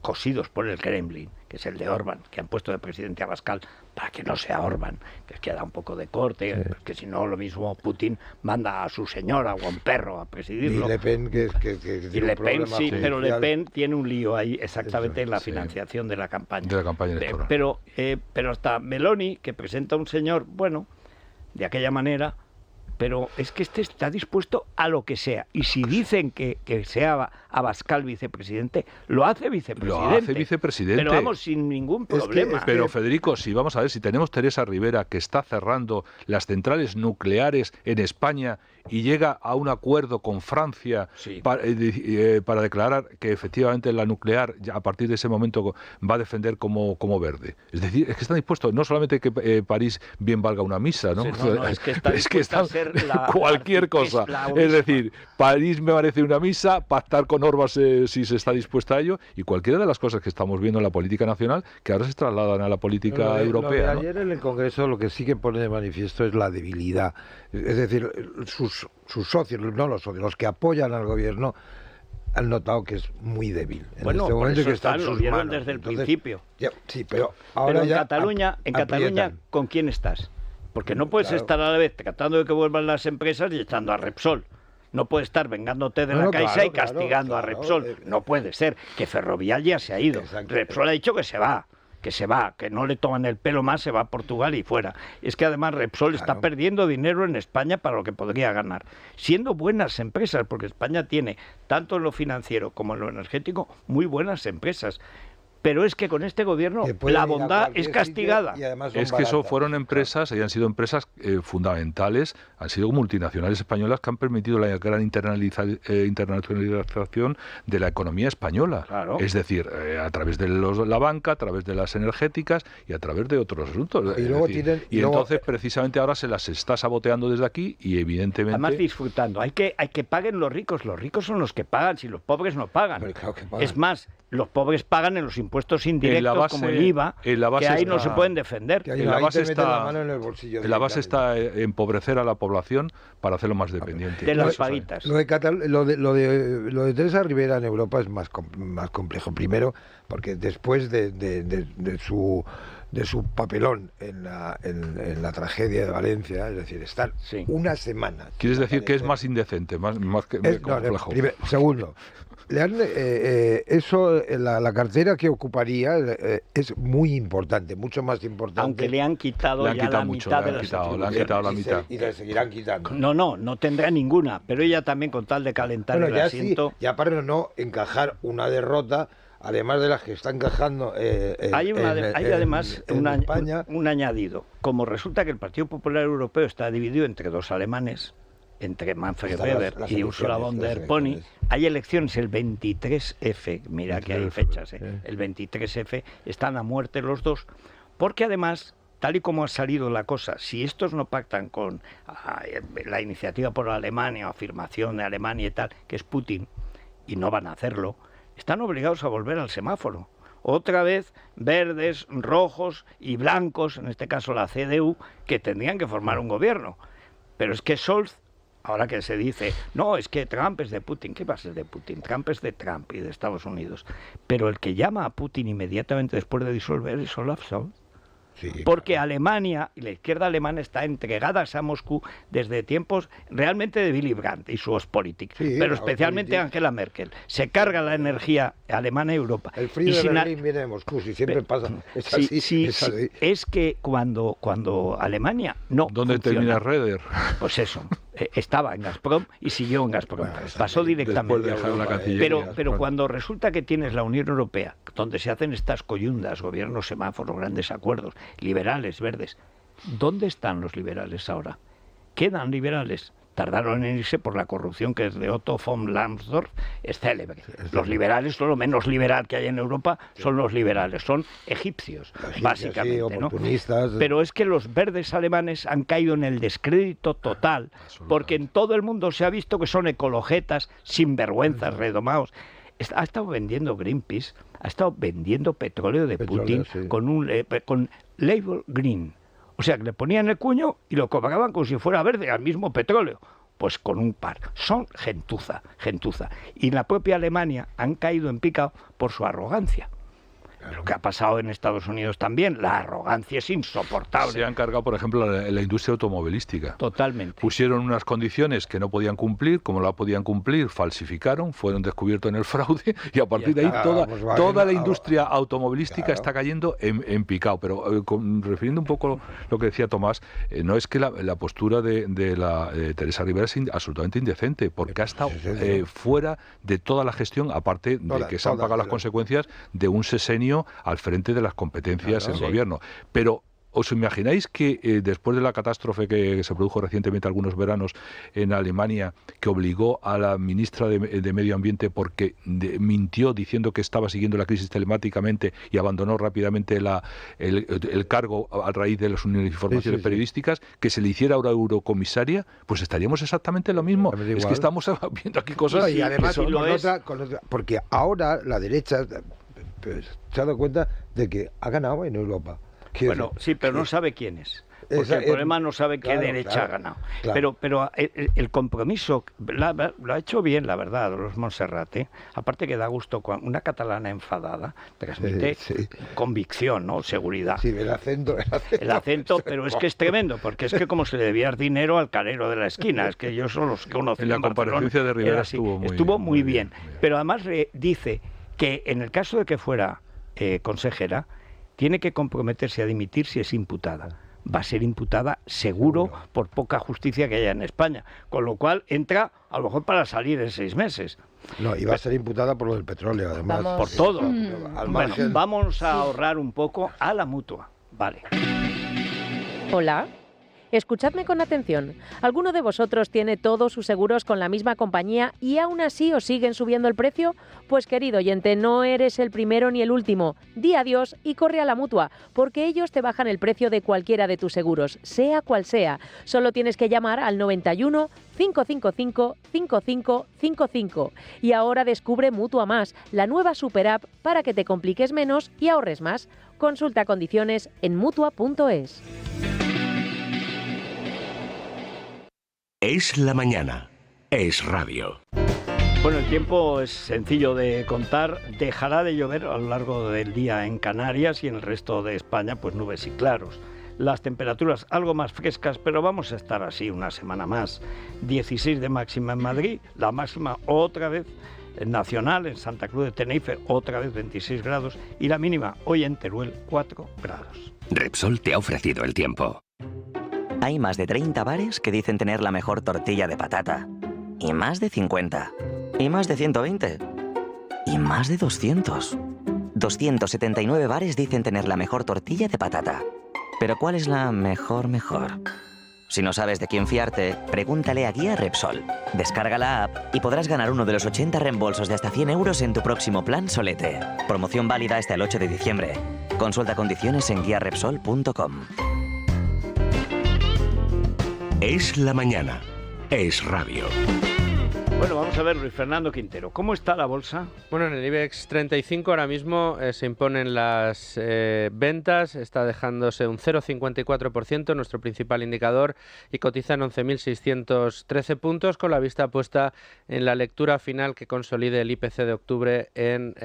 cosidos por el Kremlin, que es el de Orbán, que han puesto de presidente a Abascal para que no sea Orbán, que es que da un poco de corte, que si no lo mismo Putin manda a su señora o a un perro a presidirlo. Y Le Pen, que y Le Pen sí, pero Le Pen tiene un lío ahí exactamente en la financiación de la campaña. De la campaña electoral. Pero hasta Meloni, que presenta a un señor, bueno, de aquella manera, pero es que este está dispuesto a lo que sea. Y si dicen que sea Abascal vicepresidente, lo hace vicepresidente. Lo hace vicepresidente. Pero vamos, sin ningún problema. Pero Federico, si vamos a ver, si tenemos Teresa Rivera que está cerrando las centrales nucleares en España y llega a un acuerdo con Francia para declarar que efectivamente la nuclear a partir de ese momento va a defender como verde. Es decir, es que están dispuestos, no solamente que París bien valga una misa, ¿no? Es que están cualquier cosa. Es decir, París me parece una misa, pactar con Orbán si se está dispuesta a ello, y cualquiera de las cosas que estamos viendo en la política nacional que ahora se trasladan a la política europea. Ayer en el Congreso lo que sí que pone de manifiesto es la debilidad. Es decir, sus socios, no los socios, los que apoyan al gobierno, han notado que es muy débil. Bueno, este momento que está en sus manos desde el principio. Sí, pero ahora en Cataluña, ¿con quién estás? Porque no puedes estar a la vez tratando de que vuelvan las empresas y echando a Repsol. No puedes estar vengándote de la Caixa y castigando a Repsol. No puede ser. Que Ferrovial ya se ha ido. Repsol ha dicho que se va, que no le toman el pelo más, se va a Portugal y fuera. Es que además Repsol está perdiendo dinero en España para lo que podría ganar. Siendo buenas empresas, porque España tiene, tanto en lo financiero como en lo energético, muy buenas empresas. Pero es que con este gobierno la bondad es castigada. Es que eso fueron empresas, y han sido empresas fundamentales, han sido multinacionales españolas que han permitido la gran internacionalización de la economía española. Claro. Es decir, a través de la banca, a través de las energéticas y a través de otros asuntos. Entonces, precisamente ahora se las está saboteando desde aquí y evidentemente... Además disfrutando. Hay que paguen los ricos son los que pagan, si los pobres no pagan. Claro que pagan. Es más, los pobres pagan en los impuestos indirectos como el IVA, que ahí no se pueden defender. La base está en empobrecer a la población para hacerlo más dependiente. De las paguitas. Lo de Teresa Rivera en Europa es más complejo. Primero, porque después de su papelón en la tragedia de Valencia, es decir, estar una semana... ¿Quieres decir que es más indecente, más complejo? Segundo, la cartera que ocuparía es muy importante, mucho más importante. Aunque le han quitado la mitad de las atribuciones. Le han quitado la mitad. Y le seguirán quitando. No tendrá ninguna, pero ella también con tal de calentar el asiento... ya para no encajar una derrota, además de las que está encajando hay además España. Un añadido. Como resulta que el Partido Popular Europeo está dividido entre dos alemanes, entre Manfred Weber y Ursula von der Pony, hay elecciones el 23F, mira que hay fechas, el 23F, están a muerte los dos, Porque además, tal y como ha salido la cosa, si estos no pactan con la iniciativa por Alemania o afirmación de Alemania y tal, que es Putin, y no van a hacerlo, están obligados a volver al semáforo. Otra vez verdes, rojos y blancos, en este caso la CDU, que tendrían que formar un gobierno. Pero es que Scholz, ahora que se dice, no, es que Trump es de Putin. ¿Qué va a ser de Putin? Trump es de Trump y de Estados Unidos. Pero el que llama a Putin inmediatamente después de disolver es Olaf Scholz. Sí, porque claro. Alemania y la izquierda alemana está entregadas a Moscú desde tiempos realmente de Willy Brandt y su Ostpolitik, sí, pero especialmente Angela Merkel. Se carga la energía alemana y Europa. El frío de Berlín viene de Moscú, si siempre pasa. Es así, sí, es que cuando Alemania... no ¿Dónde termina Reder? Pues eso. Estaba en Gazprom y siguió en Gazprom. Pasó directamente. Pero cuando resulta que tienes la Unión Europea, donde se hacen estas coyundas, gobiernos, semáforos, grandes acuerdos, liberales, verdes, ¿dónde están los liberales ahora? ¿Quedan liberales? Tardaron en irse por la corrupción que es de Otto von Lambsdorff, es célebre. Los liberales, son lo menos liberal que hay en Europa, son los liberales, son egipcios, básicamente, ¿no? Pero es que los verdes alemanes han caído en el descrédito total, porque en todo el mundo se ha visto que son ecologetas, sinvergüenzas, redomados. Ha estado vendiendo Greenpeace, ha estado vendiendo petróleo de Putin con label green. O sea, que le ponían el cuño y lo cobraban como si fuera verde, al mismo petróleo. Pues con un par. Son gentuza. Y en la propia Alemania han caído en picado por su arrogancia. Lo que ha pasado en Estados Unidos también, la arrogancia es insoportable. Se han cargado, por ejemplo, la industria automovilística. Totalmente. Pusieron unas condiciones que no podían cumplir, como la podían cumplir, falsificaron, fueron descubiertos en el fraude y a partir de ahí toda la industria automovilística está cayendo en picado. Pero refiriendo un poco lo que decía Tomás, no es que la postura de la Teresa Rivera es absolutamente indecente, porque ha estado fuera de toda la gestión, aparte de que se han pagado las consecuencias de un sesenio al frente de las competencias del gobierno. Pero ¿os imagináis que después de la catástrofe que se produjo recientemente algunos veranos en Alemania, que obligó a la ministra de Medio Ambiente porque mintió diciendo que estaba siguiendo la crisis telemáticamente y abandonó rápidamente el cargo a raíz de las informaciones periodísticas, que se le hiciera ahora eurocomisaria? Pues estaríamos exactamente lo mismo. Es que estamos viendo aquí cosas... y además con otra, porque ahora la derecha... Pues, se ha dado cuenta de que ha ganado en Europa. Bueno, sí, pero no sabe quién es. Porque el problema no sabe qué derecha ha ganado. Claro. Pero el compromiso lo ha hecho bien, la verdad, los Montserrat. Aparte que da gusto, una catalana enfadada transmite convicción, ¿no? Seguridad. Sí, el acento, pero es que es tremendo, porque es que como se le debía dar dinero al carero de la esquina, es que yo son los que conocí. En la comparecencia de Rivera estuvo muy bien. Pero además dice que en el caso de que fuera consejera, tiene que comprometerse a dimitir si es imputada. Va a ser imputada seguro por poca justicia que haya en España, con lo cual entra a lo mejor para salir en 6 meses. No, y va a ser imputada por lo del petróleo, además. Por todo. Bueno, vamos a ahorrar un poco a la mutua. Vale. Hola. Escuchadme con atención. ¿Alguno de vosotros tiene todos sus seguros con la misma compañía y aún así os siguen subiendo el precio? Pues querido oyente, no eres el primero ni el último. Di adiós y corre a la Mutua, porque ellos te bajan el precio de cualquiera de tus seguros, sea cual sea. Solo tienes que llamar al 91 555 5555. Y ahora descubre Mutua Más, la nueva super app para que te compliques menos y ahorres más. Consulta condiciones en mutua.es. Es la mañana. Es radio. Bueno, el tiempo es sencillo de contar. Dejará de llover a lo largo del día en Canarias y en el resto de España, pues nubes y claros. Las temperaturas algo más frescas, pero vamos a estar así una semana más. 16 de máxima en Madrid, la máxima otra vez nacional en Santa Cruz de Tenerife, otra vez 26 grados, y la mínima hoy en Teruel 4 grados. Repsol te ha ofrecido el tiempo. Hay más de 30 bares que dicen tener la mejor tortilla de patata. Y más de 50. Y más de 120. Y más de 200. 279 bares dicen tener la mejor tortilla de patata. Pero ¿cuál es la mejor? Si no sabes de quién fiarte, pregúntale a Guía Repsol. Descarga la app y podrás ganar uno de los 80 reembolsos de hasta 100 euros en tu próximo plan Solete. Promoción válida hasta el 8 de diciembre. Consulta condiciones en guiarepsol.com. Es la mañana. Es radio. Bueno, vamos a ver, Luis Fernando Quintero, ¿cómo está la bolsa? Bueno, en el IBEX 35 ahora mismo se imponen las ventas, está dejándose un 0,54%, nuestro principal indicador, y cotiza en 11.613 puntos, con la vista puesta en la lectura final que consolide el IPC de octubre en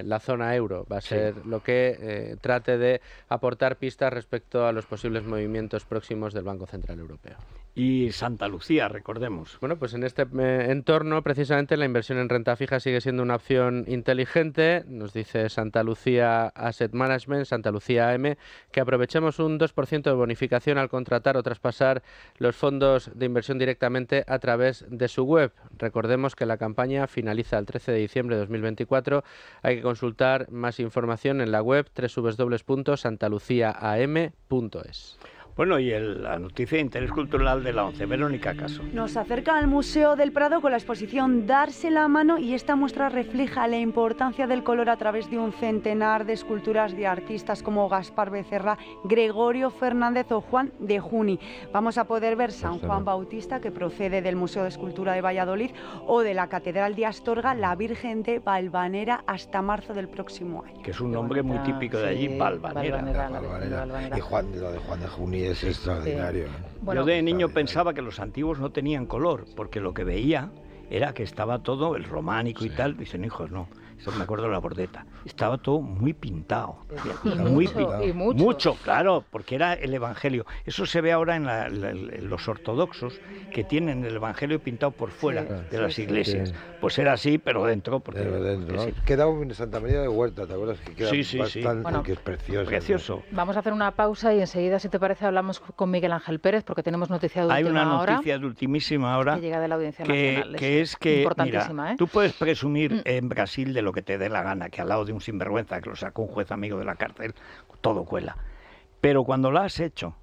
la zona euro. Va a ser lo que trate de aportar pistas respecto a los posibles movimientos próximos del Banco Central Europeo. Y Santa Lucía, recordemos. Bueno, pues en este entorno, precisamente, la inversión en renta fija sigue siendo una opción inteligente. Nos dice Santa Lucía Asset Management, Santa Lucía AM, que aprovechemos un 2% de bonificación al contratar o traspasar los fondos de inversión directamente a través de su web. Recordemos que la campaña finaliza el 13 de diciembre de 2024. Hay que consultar más información en la web www.santaluciaam.es. Bueno, y la noticia de interés cultural de la ONCE, Verónica Caso. Nos acerca al Museo del Prado con la exposición Darse la mano, y esta muestra refleja la importancia del color a través de un centenar de esculturas de artistas como Gaspar Becerra, Gregorio Fernández o Juan de Juni. Vamos a poder ver San Juan Bautista, que procede del Museo de Escultura de Valladolid, o de la Catedral de Astorga, la Virgen de Valvanera, hasta marzo del próximo año. Que es un nombre muy típico de allí, Valvanera. Y lo de Juan de Juni es extraordinario. Bueno, yo de niño pensaba que los antiguos no tenían color, porque lo que veía era que estaba todo, el románico y tal, dicen hijos, no, eso me acuerdo de la Bordeta, estaba todo muy pintado, mucho, claro, porque era el Evangelio. Eso se ve ahora en los ortodoxos, que tienen el Evangelio pintado por fuera de las iglesias. Pues era así, pero dentro. Porque, ¿no? Queda en Santa María de Huerta, ¿te acuerdas? Que queda bastante, bueno, que es precioso. Precioso. Vamos a hacer una pausa y enseguida, si te parece, hablamos con Miguel Ángel Pérez, porque tenemos noticia de última hora. Hay una noticia de ultimísima hora que llega de la Audiencia Nacional. Que es que, importantísima, mira, tú puedes presumir en Brasil de lo que te dé la gana, que al lado de un sinvergüenza que lo sacó un juez amigo de la cárcel, todo cuela. Pero cuando lo has hecho,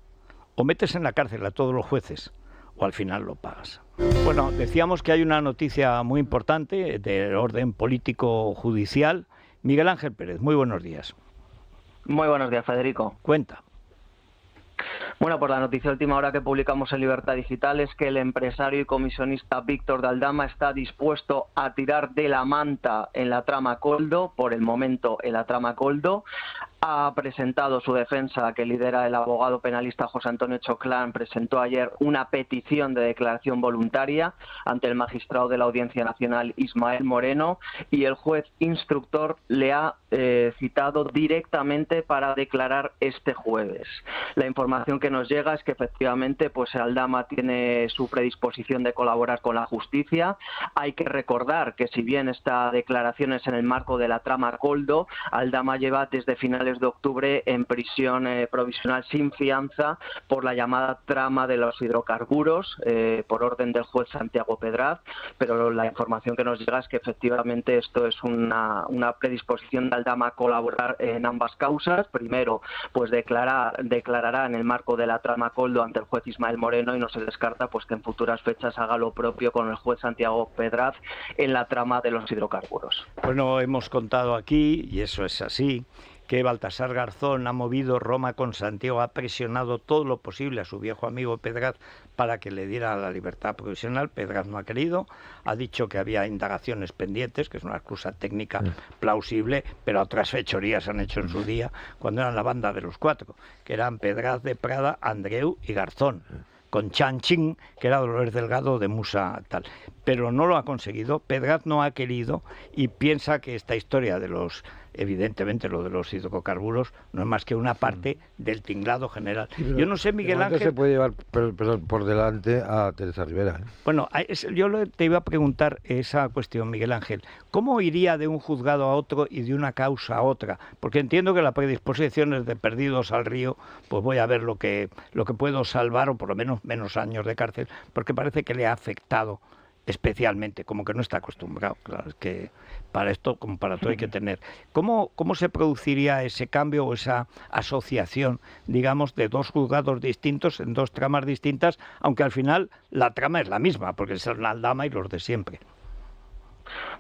o metes en la cárcel a todos los jueces, o al final lo pagas. Bueno, decíamos que hay una noticia muy importante del orden político-judicial. Miguel Ángel Pérez, muy buenos días. Muy buenos días, Federico. Cuenta. Bueno, pues la noticia última hora que publicamos en Libertad Digital es que el empresario y comisionista Víctor de Aldama está dispuesto a tirar de la manta en la trama Koldo, por el momento en la trama Koldo. Ha presentado su defensa, que lidera el abogado penalista José Antonio Choclán. Presentó ayer una petición de declaración voluntaria ante el magistrado de la Audiencia Nacional, Ismael Moreno, y el juez instructor le ha citado directamente para declarar este jueves. La información que nos llega es que efectivamente pues Aldama tiene su predisposición de colaborar con la justicia. Hay que recordar que, si bien esta declaración es en el marco de la trama Koldo, Aldama lleva desde finales de octubre en prisión provisional sin fianza por la llamada trama de los hidrocarburos, por orden del juez Santiago Pedraz, pero la información que nos llega es que efectivamente esto es una predisposición de Aldama a colaborar en ambas causas. Primero, pues declarará en el marco de la trama Koldo ante el juez Ismael Moreno, y no se descarta pues que en futuras fechas haga lo propio con el juez Santiago Pedraz en la trama de los hidrocarburos. Bueno, hemos contado aquí, y eso es así, que Baltasar Garzón ha movido Roma con Santiago, ha presionado todo lo posible a su viejo amigo Pedraz para que le diera la libertad provisional. Pedraz no ha querido, ha dicho que había indagaciones pendientes, que es una excusa técnica plausible, pero otras fechorías han hecho en su día cuando eran la banda de los cuatro, que eran Pedraz, de Prada, Andreu y Garzón, con Chanchín, que era Dolores Delgado de Musa tal. Pero no lo ha conseguido, Pedraz no ha querido, y piensa que esta historia de los, evidentemente lo de los hidrocarburos, no es más que una parte del tinglado general. Sí, yo no sé, Miguel Ángel... se puede llevar por delante a Teresa Rivera. Bueno, yo te iba a preguntar esa cuestión, Miguel Ángel. ¿Cómo iría de un juzgado a otro y de una causa a otra? Porque entiendo que la predisposición es de perdidos al río, pues voy a ver lo que puedo salvar, o por lo menos años de cárcel, porque parece que le ha afectado especialmente, como que no está acostumbrado. Claro, es que para esto, como para todo, hay que tener. ¿Cómo se produciría ese cambio o esa asociación, digamos, de dos juzgados distintos en dos tramas distintas, aunque al final la trama es la misma, porque son la Aldama y los de siempre?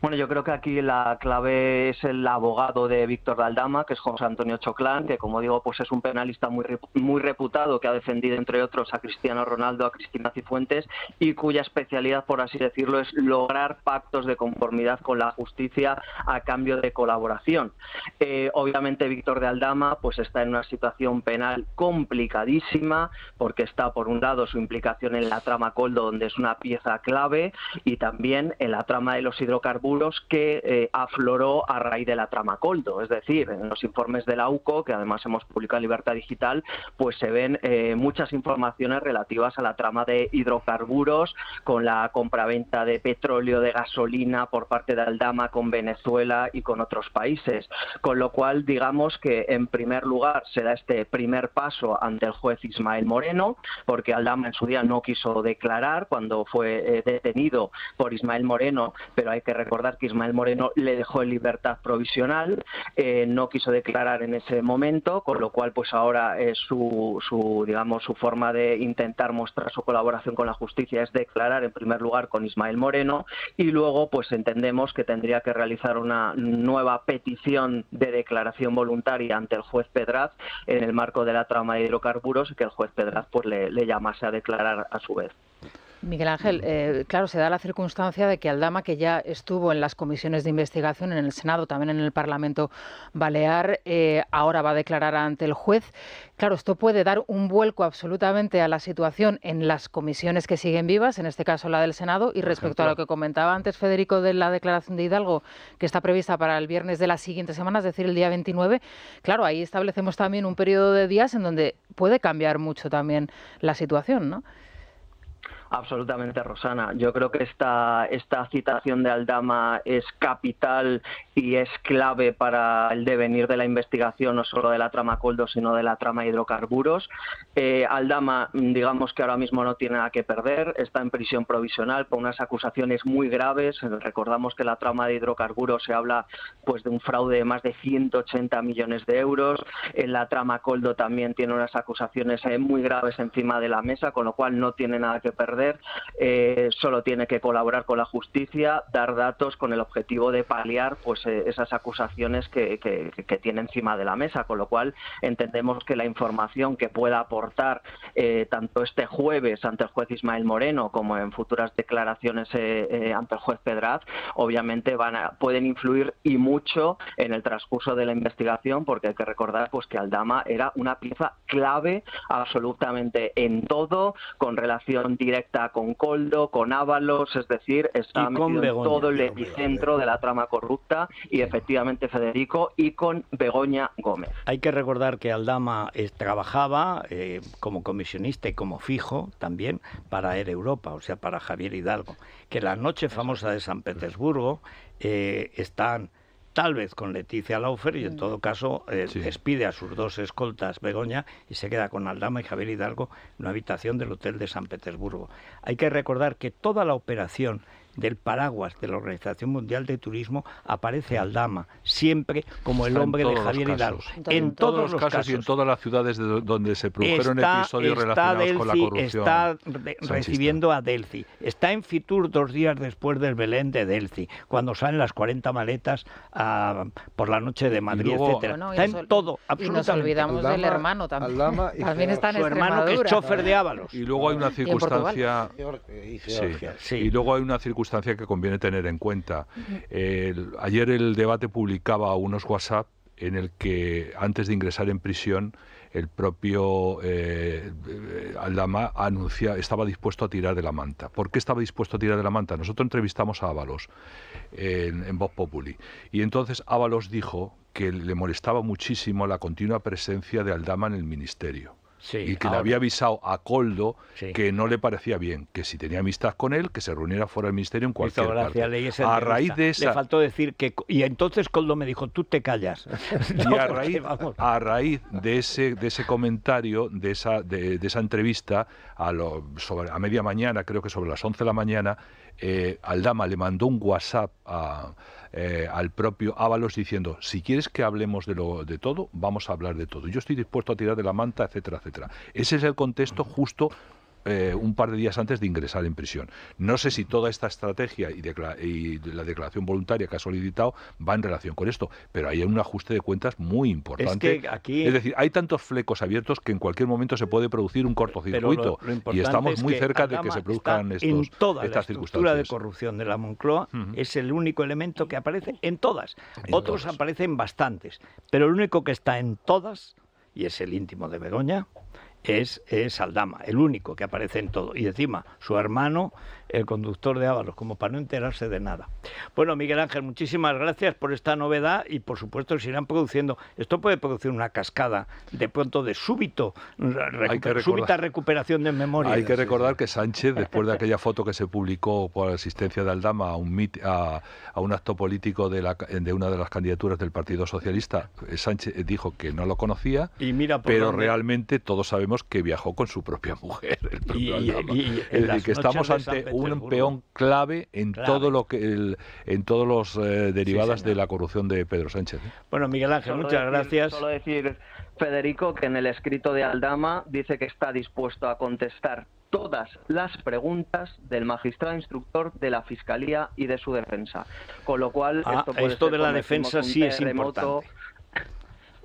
Bueno, yo creo que aquí la clave es el abogado de Víctor de Aldama, que es José Antonio Choclán, que, como digo, pues es un penalista muy reputado, que ha defendido, entre otros, a Cristiano Ronaldo, a Cristina Cifuentes, y cuya especialidad, por así decirlo, es lograr pactos de conformidad con la justicia a cambio de colaboración. Obviamente, Víctor de Aldama pues está en una situación penal complicadísima, porque está, por un lado, su implicación en la trama Coldo, donde es una pieza clave, y también en la trama de los hidrocarburos, que afloró a raíz de la trama Coldo. Es decir, en los informes de la UCO, que además hemos publicado en Libertad Digital, pues se ven muchas informaciones relativas a la trama de hidrocarburos, con la compraventa de petróleo, de gasolina por parte de Aldama con Venezuela y con otros países. Con lo cual, digamos que en primer lugar se da este primer paso ante el juez Ismael Moreno, porque Aldama en su día no quiso declarar cuando fue detenido por Ismael Moreno, pero hay que recordar que Ismael Moreno le dejó en libertad provisional, no quiso declarar en ese momento, con lo cual pues ahora su forma de intentar mostrar su colaboración con la justicia es declarar en primer lugar con Ismael Moreno, y luego pues entendemos que tendría que realizar una nueva petición de declaración voluntaria ante el juez Pedraz en el marco de la trama de hidrocarburos, y que el juez Pedraz pues le llamase a declarar a su vez. Miguel Ángel, claro, se da la circunstancia de que Aldama, que ya estuvo en las comisiones de investigación, en el Senado, también en el Parlamento Balear, ahora va a declarar ante el juez. Claro, esto puede dar un vuelco absolutamente a la situación en las comisiones que siguen vivas, en este caso la del Senado, y respecto a lo que comentaba antes Federico de la declaración de Hidalgo, que está prevista para el viernes de la siguiente semana, es decir, el día 29, claro, ahí establecemos también un periodo de días en donde puede cambiar mucho también la situación, ¿no? Absolutamente, Rosana. Yo creo que esta citación de Aldama es capital y es clave para el devenir de la investigación, no solo de la trama Coldo, sino de la trama hidrocarburos. Aldama, digamos que ahora mismo no tiene nada que perder, está en prisión provisional por unas acusaciones muy graves. Recordamos que la trama de hidrocarburos se habla pues de un fraude de más de 180 millones de euros. En la trama Coldo también tiene unas acusaciones muy graves encima de la mesa, con lo cual no tiene nada que perder. Solo tiene que colaborar con la justicia, dar datos con el objetivo de paliar pues esas acusaciones que tiene encima de la mesa, con lo cual entendemos que la información que pueda aportar tanto este jueves ante el juez Ismael Moreno como en futuras declaraciones ante el juez Pedraz, obviamente pueden influir y mucho en el transcurso de la investigación, porque hay que recordar pues que Aldama era una pieza clave absolutamente en todo, con relación directa con Coldo, con Ábalos, es decir, está metido en todo el epicentro de la trama corrupta, y efectivamente, Federico, y con Begoña Gómez. Hay que recordar que Aldama trabajaba como comisionista y como fijo también para Air Europa, o sea, para Javier Hidalgo, que la noche famosa de San Petersburgo están tal vez con Leticia Laufer, y en todo caso despide a sus dos escoltas, Begoña, y se queda con Aldama y Javier Hidalgo en una habitación del Hotel de San Petersburgo. Hay que recordar que toda la operación del paraguas de la Organización Mundial de Turismo aparece Aldama siempre como el hombre de Javier Hidalgo. En todos los casos y en todas las ciudades donde se produjeron episodios relacionados con la corrupción. Está recibiendo a Delci. Está en Fitur 2 días después del Belén de Delci, cuando salen las 40 maletas por la noche de Madrid, etcétera. Bueno, está en todo, absolutamente. Y nos olvidamos del hermano también. También está en su hermano, que es chofer de Ábalos. Y luego hay una circunstancia... Y luego hay una circunstancia que conviene tener en cuenta. Ayer el Debate publicaba unos WhatsApp en el que, antes de ingresar en prisión, el propio Aldama estaba dispuesto a tirar de la manta. ¿Por qué estaba dispuesto a tirar de la manta? Nosotros entrevistamos a Ábalos en Voz Populi, y entonces Ábalos dijo que le molestaba muchísimo la continua presencia de Aldama en el ministerio. y que le había avisado a Koldo que no le parecía bien, que si tenía amistad con él, que se reuniera fuera del ministerio en cualquier parte. A raíz de esa... Le faltó decir que... Y entonces Koldo me dijo, tú te callas. Y a raíz de ese comentario, de esa entrevista, a media mañana, creo que sobre las 11 de la mañana, Aldama le mandó un WhatsApp al propio Ábalos diciendo, si quieres que hablemos de todo, vamos a hablar de todo. Yo estoy dispuesto a tirar de la manta, etcétera, etcétera. Ese es el contexto justo un par de días antes de ingresar en prisión. No sé si toda esta estrategia y la declaración voluntaria que ha solicitado va en relación con esto, pero hay un ajuste de cuentas muy importante. Es decir, hay tantos flecos abiertos que en cualquier momento se puede producir un cortocircuito y estamos muy cerca de que se produzcan estas circunstancias. La estructura de corrupción de la Moncloa es el único elemento que aparece en todas. Otros aparecen bastantes, pero el único que está en todas, y es el íntimo de Begoña, es Aldama, el único que aparece en todo. Y encima, su hermano, el conductor de Ábalos, como para no enterarse de nada. Bueno, Miguel Ángel, muchísimas gracias por esta novedad y, por supuesto, se irán produciendo... Esto puede producir una cascada de pronto de súbita recuperación de memoria. Hay que recordar que Sánchez, después de aquella foto que se publicó por asistencia de Aldama a un acto político de una de las candidaturas del Partido Socialista, Sánchez dijo que no lo conocía, pero realmente todos sabemos que viajó con su propia mujer, el propio Aldama. Es decir, que estamos ante un peón clave en todo lo que en todos los derivadas de la corrupción de Pedro Sánchez. Bueno, Miguel Ángel, muchas gracias. Solo decir, Federico, que en el escrito de Aldama dice que está dispuesto a contestar todas las preguntas del magistrado instructor, de la Fiscalía y de su defensa. Con lo cual, esto de la defensa sí es importante.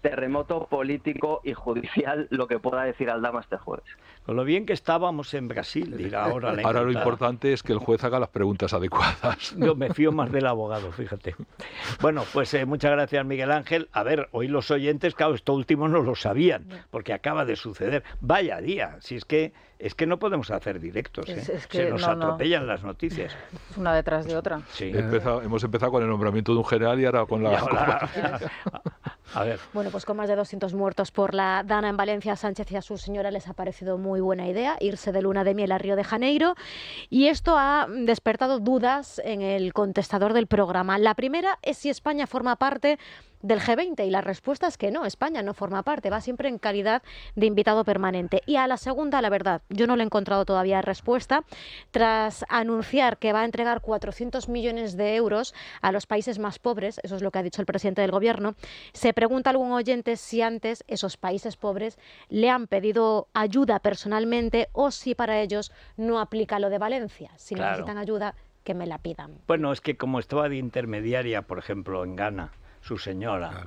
Terremoto político y judicial, lo que pueda decir Aldama este jueves. Con lo bien que estábamos en Brasil, dirá ahora la Ahora lo importante es que el juez haga las preguntas adecuadas. Yo me fío más del abogado, fíjate. Bueno, pues muchas gracias, Miguel Ángel. A ver, hoy los oyentes, claro, esto último no lo sabían, porque acaba de suceder. Vaya día, si es que no podemos hacer directos, se nos atropellan las noticias. Una detrás de otra. Sí. Hemos empezado con el nombramiento de un general y ahora con la... A ver. Bueno, pues con más de 200 muertos por la Dana en Valencia, a Sánchez y a su señora les ha parecido muy buena idea irse de luna de miel a Río de Janeiro, y esto ha despertado dudas en el contestador del programa. La primera es si España forma parte del G20 y la respuesta es que no, España no forma parte, va siempre en calidad de invitado permanente. Y a la segunda, la verdad, yo no le he encontrado todavía respuesta. Tras anunciar que va a entregar 400 millones de euros a los países más pobres, eso es lo que ha dicho el presidente del Gobierno, se pregunta algún oyente si antes esos países pobres le han pedido ayuda personalmente o si para ellos no aplica lo de Valencia. Si necesitan ayuda, que me la pidan. Bueno, es que como estaba de intermediaria, por ejemplo, en Ghana, su señora,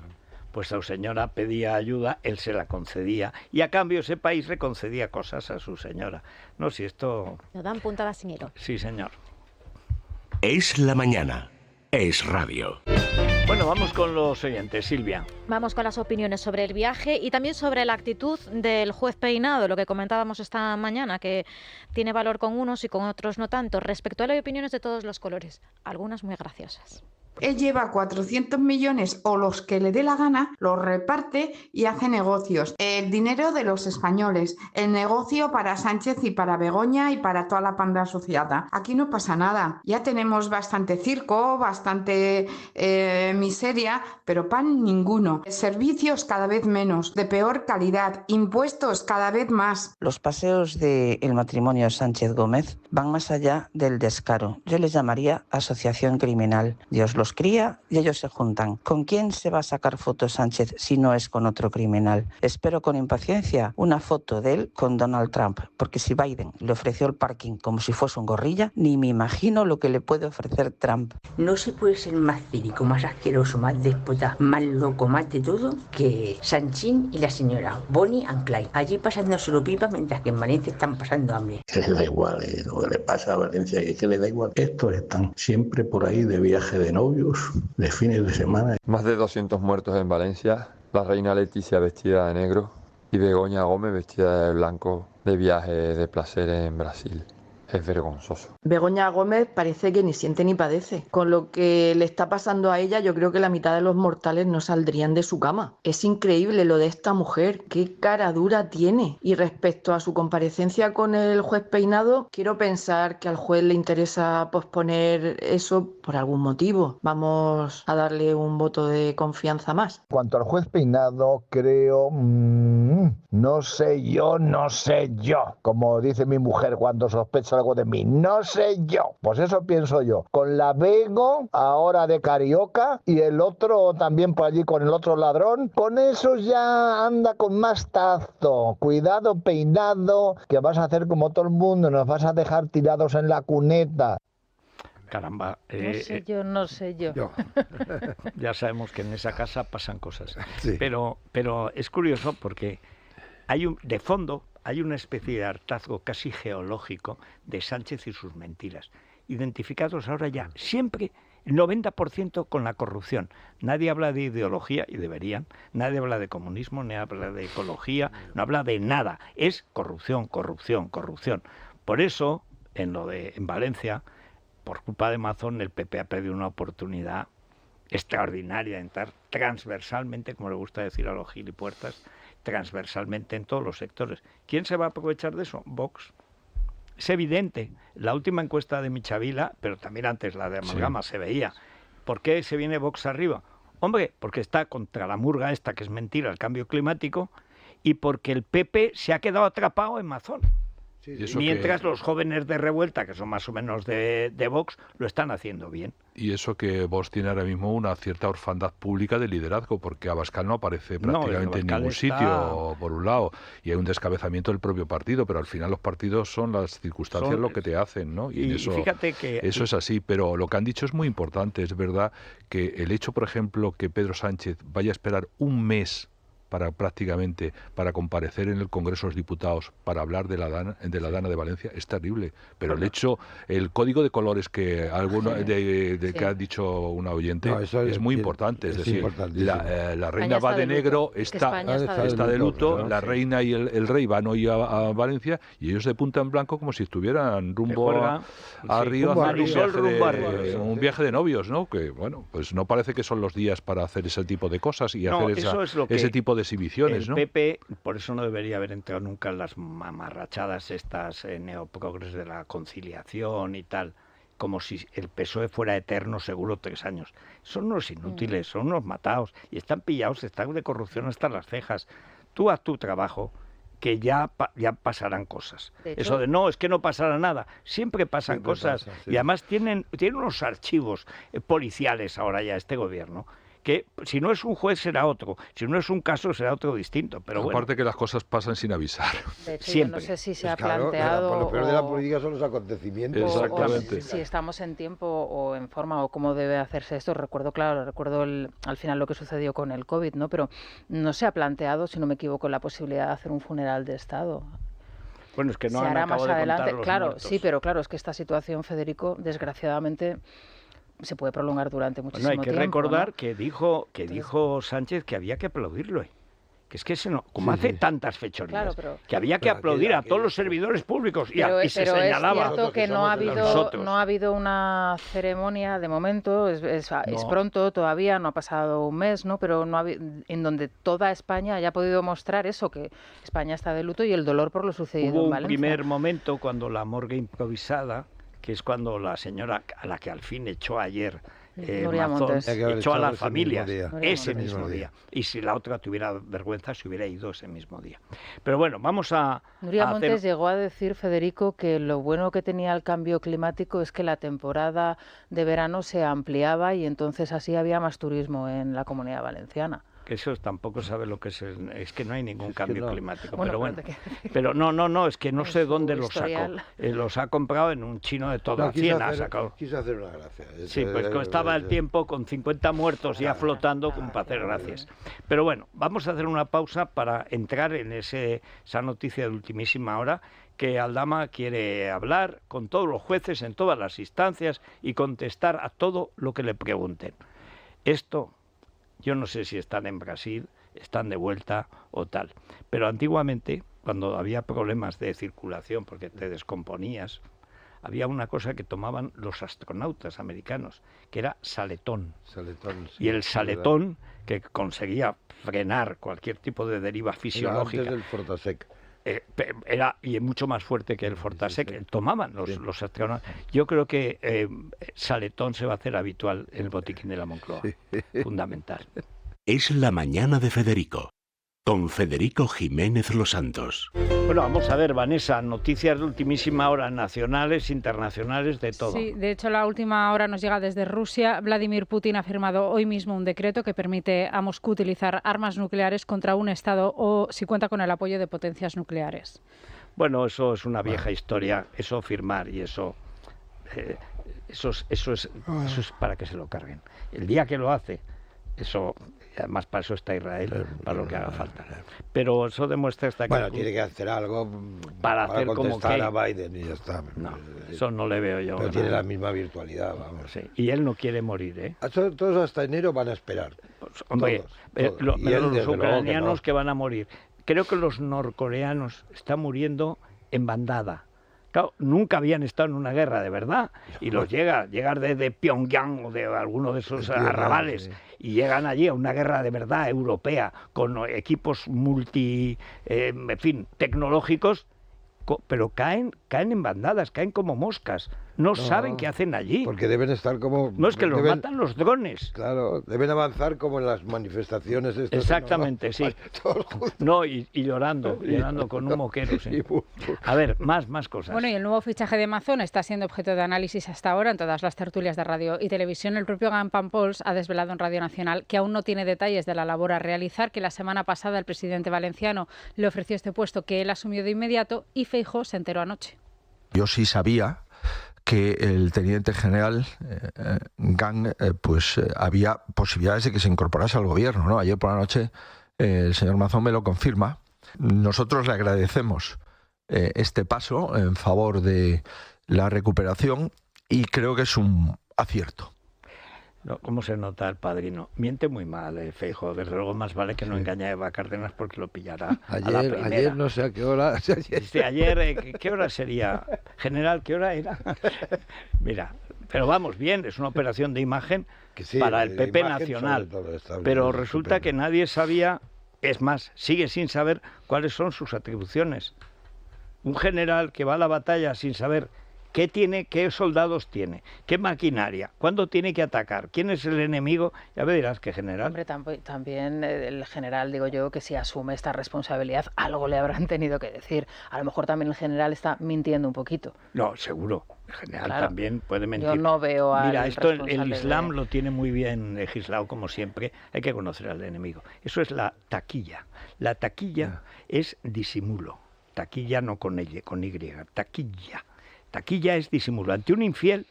pues su señora pedía ayuda, él se la concedía y a cambio ese país le concedía cosas a su señora. No, si esto... Nos dan puntada sin hilo. Sí, señor. Es la mañana. Es radio. Bueno, vamos con los oyentes. Silvia. Vamos con las opiniones sobre el viaje y también sobre la actitud del juez Peinado, lo que comentábamos esta mañana, que tiene valor con unos y con otros no tanto. Respecto a él hay opiniones de todos los colores, algunas muy graciosas. Él lleva 400 millones o los que le dé la gana, los reparte y hace negocios. El dinero de los españoles, el negocio para Sánchez y para Begoña y para toda la panda asociada. Aquí no pasa nada. Ya tenemos bastante circo, bastante miseria, pero pan ninguno. Servicios cada vez menos, de peor calidad, impuestos cada vez más. Los paseos del matrimonio Sánchez-Gómez van más allá del descaro. Yo les llamaría asociación criminal. Dios los cría y ellos se juntan. ¿Con quién se va a sacar fotos Sánchez si no es con otro criminal? Espero con impaciencia una foto de él con Donald Trump, porque si Biden le ofreció el parking como si fuese un gorrilla, ni me imagino lo que le puede ofrecer Trump. No se puede ser más cínico, más asqueroso, más déspota, más loco, más de todo que Sanchín y la señora Bonnie and Clyde, allí pasándoselo pipa mientras que en Valencia están pasando hambre. Que le da igual lo que le pasa a Valencia, que le da igual. Estos están siempre por ahí de viaje de novios, de fines de semana. Más de 200 muertos en Valencia, la reina Leticia vestida de negro y Begoña Gómez vestida de blanco de viaje de placer en Brasil. es vergonzoso. Begoña Gómez parece que ni siente ni padece. Con lo que le está pasando a ella, yo creo que la mitad de los mortales no saldrían de su cama. Es increíble lo de esta mujer, qué cara dura tiene. Y respecto a su comparecencia con el juez Peinado, quiero pensar que al juez le interesa posponer eso por algún motivo. Vamos a darle un voto de confianza más. En cuanto al juez Peinado, creo... no sé yo. Como dice mi mujer cuando sospecha algo de mí. No sé yo. Pues eso pienso yo. Con la Bego, ahora de Carioca, y el otro también por allí con el otro ladrón, con eso ya anda con más tacto. Cuidado, Peinado, que vas a hacer como todo el mundo, nos vas a dejar tirados en la cuneta. Caramba. No sé yo. Ya sabemos que en esa casa pasan cosas. Sí. Pero es curioso porque de fondo hay una especie de hartazgo casi geológico de Sánchez y sus mentiras, identificados ahora ya siempre el 90% con la corrupción. Nadie habla de ideología, y deberían. Nadie habla de comunismo, ni habla de ecología, no habla de nada. Es corrupción, corrupción, corrupción. Por eso, en Valencia, por culpa de Mazón, el PP ha perdido una oportunidad extraordinaria de entrar transversalmente, como le gusta decir a los gilipuertas, transversalmente en todos los sectores. ¿Quién se va a aprovechar de eso? Vox. Es evidente. La última encuesta de Michavila, pero también antes la de Amalgama, se veía. ¿Por qué se viene Vox arriba? Hombre, porque está contra la murga esta, que es mentira, el cambio climático, y porque el PP se ha quedado atrapado en Mazón. Mientras los jóvenes de revuelta, que son más o menos de Vox, lo están haciendo bien. Y eso que Vox tiene ahora mismo una cierta orfandad pública de liderazgo, porque Abascal no aparece prácticamente en ningún sitio, por un lado, y hay un descabezamiento del propio partido, pero al final los partidos son las circunstancias lo que te hacen, ¿no? Y eso, fíjate que eso es así, pero lo que han dicho es muy importante. Es verdad que el hecho, por ejemplo, que Pedro Sánchez vaya a esperar un mes para comparecer en el Congreso de los Diputados para hablar de la Dana de Valencia es terrible, pero el código de colores que que ha dicho una oyente es muy importante, es decir, la reina va de negro, está de luto, la reina y el rey van hoy a Valencia y ellos de punta en blanco como si estuvieran rumbo a Río, un viaje de novios, ¿no? Que bueno, pues no parece que son los días para hacer ese tipo de cosas y hacer ese tipo de exhibiciones, ¿no? El PP, por eso no debería haber entrado nunca en las mamarrachadas estas neoprogres de la conciliación y tal, como si el PSOE fuera eterno seguro 3 años. Son unos inútiles, son unos matados, y están pillados, están de corrupción hasta las cejas. Tú haz tu trabajo, que ya pasarán cosas. De hecho, eso de no, es que no pasará nada. Siempre pasan cosas. Y además tienen unos archivos policiales ahora ya este gobierno, que si no es un juez será otro, si no es un caso será otro distinto, pero aparte que las cosas pasan sin avisar. De hecho, siempre. Yo no sé si se ha planteado lo peor de la política son los acontecimientos. Exactamente. O si estamos en tiempo o en forma o cómo debe hacerse esto. Recuerdo al final lo que sucedió con el COVID, ¿no? Pero no se ha planteado, si no me equivoco, la posibilidad de hacer un funeral de Estado. Bueno, es que no se han hará acabado más de adelante. Los claro, muertos. Sí, pero claro, es que esta situación, Federico, desgraciadamente se puede prolongar durante muchísimo tiempo. Hay que recordar, ¿no? que dijo Sánchez que había que aplaudirlo. Que es que hace tantas fechorías, que había que aplaudir a todos los servidores públicos y se señalaba. Es cierto que no ha habido una ceremonia de momento, es pronto todavía, no ha pasado un mes, ¿no? Pero en donde toda España haya podido mostrar eso, que España está de luto y el dolor por lo sucedido en Valencia. Hubo un primer momento cuando la morgue improvisada, que es cuando la señora a la que al fin echó ayer Mazón, echó a la familia ese mismo día. Y si la otra tuviera vergüenza, se hubiera ido ese mismo día. Pero bueno, vamos a... Nuria Montes llegó a decir, Federico, que lo bueno que tenía el cambio climático es que la temporada de verano se ampliaba y entonces así había más turismo en la Comunidad Valenciana. Que eso tampoco sabe lo que es que no hay ningún cambio climático, pero bueno, pero no, es que no sé dónde los sacó, los ha comprado en un chino de toda Ciena, quiso hacer una gracia. Sí, pues estaba el tiempo con 50 muertos ya flotando como para hacer gracias. Pero bueno, vamos a hacer una pausa para entrar en esa noticia de ultimísima hora, que Aldama quiere hablar con todos los jueces en todas las instancias y contestar a todo lo que le pregunten. Esto... Yo no sé si están en Brasil, están de vuelta o tal. Pero antiguamente, cuando había problemas de circulación, porque te descomponías, había una cosa que tomaban los astronautas americanos, que era saletón. Saletón, sí, y el saletón, que conseguía frenar cualquier tipo de deriva fisiológica. Era antes del Fortasec. Era y mucho más fuerte que el Fortasec. Tomaban los astronautas. Yo creo que saletón se va a hacer habitual en el botiquín de la Moncloa. Fundamental. Es la mañana de Federico, con Federico Jiménez Los Santos. Bueno, vamos a ver, Vanessa, noticias de ultimísima hora, nacionales, internacionales, de todo. Sí, de hecho la última hora nos llega desde Rusia. Vladimir Putin ha firmado hoy mismo un decreto que permite a Moscú utilizar armas nucleares contra un Estado o si cuenta con el apoyo de potencias nucleares. Bueno, eso es una vieja historia, eso firmar y eso es para que se lo carguen. El día que lo hace, eso... Además, para eso está Israel, para lo que haga falta. Pero eso demuestra hasta que... Bueno, tiene que hacer algo para hacer contestar como que... a Biden y ya está. No, eso no le veo yo. Pero tiene la misma virtualidad, vamos. Sí. Y él no quiere morir, ¿eh? Todos hasta enero van a esperar. Pues, hombre, todos. Los ucranianos que van a morir. Creo que los norcoreanos están muriendo en bandada. Claro, nunca habían estado en una guerra de verdad y los llegar desde Pyongyang o de alguno de esos arrabales y llegan allí a una guerra de verdad europea con equipos tecnológicos, pero caen en bandadas, caen como moscas. No saben qué hacen allí. Porque deben estar como... No, es que los matan los drones. Claro, deben avanzar como en las manifestaciones estas. Exactamente, sí. No, y llorando con un moquero, sí. A ver, más cosas. Bueno, y el nuevo fichaje de Amazon está siendo objeto de análisis hasta ahora en todas las tertulias de radio y televisión. El propio Gan Pampols ha desvelado en Radio Nacional que aún no tiene detalles de la labor a realizar, que la semana pasada el presidente valenciano le ofreció este puesto que él asumió de inmediato y Feijóo se enteró anoche. Yo sí sabía que el teniente general Gang había posibilidades de que se incorporase al gobierno, ¿no? Ayer por la noche el señor Mazón me lo confirma. Nosotros le agradecemos este paso en favor de la recuperación y creo que es un acierto. No, ¿cómo se nota el padrino? Miente muy mal, Feijóo. Desde luego más vale que no engañe a Eva Cárdenas porque lo pillará a la primera. Ayer no sé a qué hora. Ayer, ¿qué hora sería? General, ¿qué hora era? Mira, pero vamos, bien, es una operación de imagen para el PP nacional. Pero resulta que nadie sabía, es más, sigue sin saber cuáles son sus atribuciones. Un general que va a la batalla sin saber qué soldados tiene, qué maquinaria, cuándo tiene que atacar, quién es el enemigo, ya me dirás qué general. Hombre, también el general, digo yo, que si asume esta responsabilidad, algo le habrán tenido que decir. A lo mejor también el general está mintiendo un poquito. No, seguro. El general también puede mentir. Yo no veo al Mira, esto el responsable Islam lo tiene muy bien legislado, como siempre. Hay que conocer al enemigo. Eso es la taquilla. La taquilla es disimulo. Taquilla no con Y, con Y. Taquilla. Taquilla es disimulo. Ante un infiel,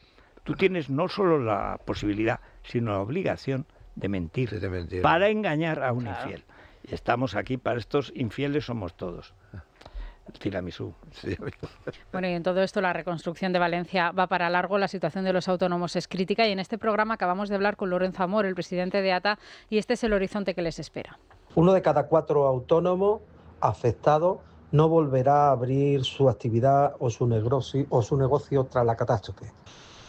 tú tienes no solo la posibilidad, sino la obligación de mentir, para engañar a un infiel. Y estamos aquí para estos infieles, somos todos. El tiramisú. Sí. Bueno, y en todo esto la reconstrucción de Valencia va para largo. La situación de los autónomos es crítica y en este programa acabamos de hablar con Lorenzo Amor, el presidente de ATA, y este es el horizonte que les espera. 1 de cada 4 autónomos afectados no volverá a abrir su actividad o su negocio tras la catástrofe.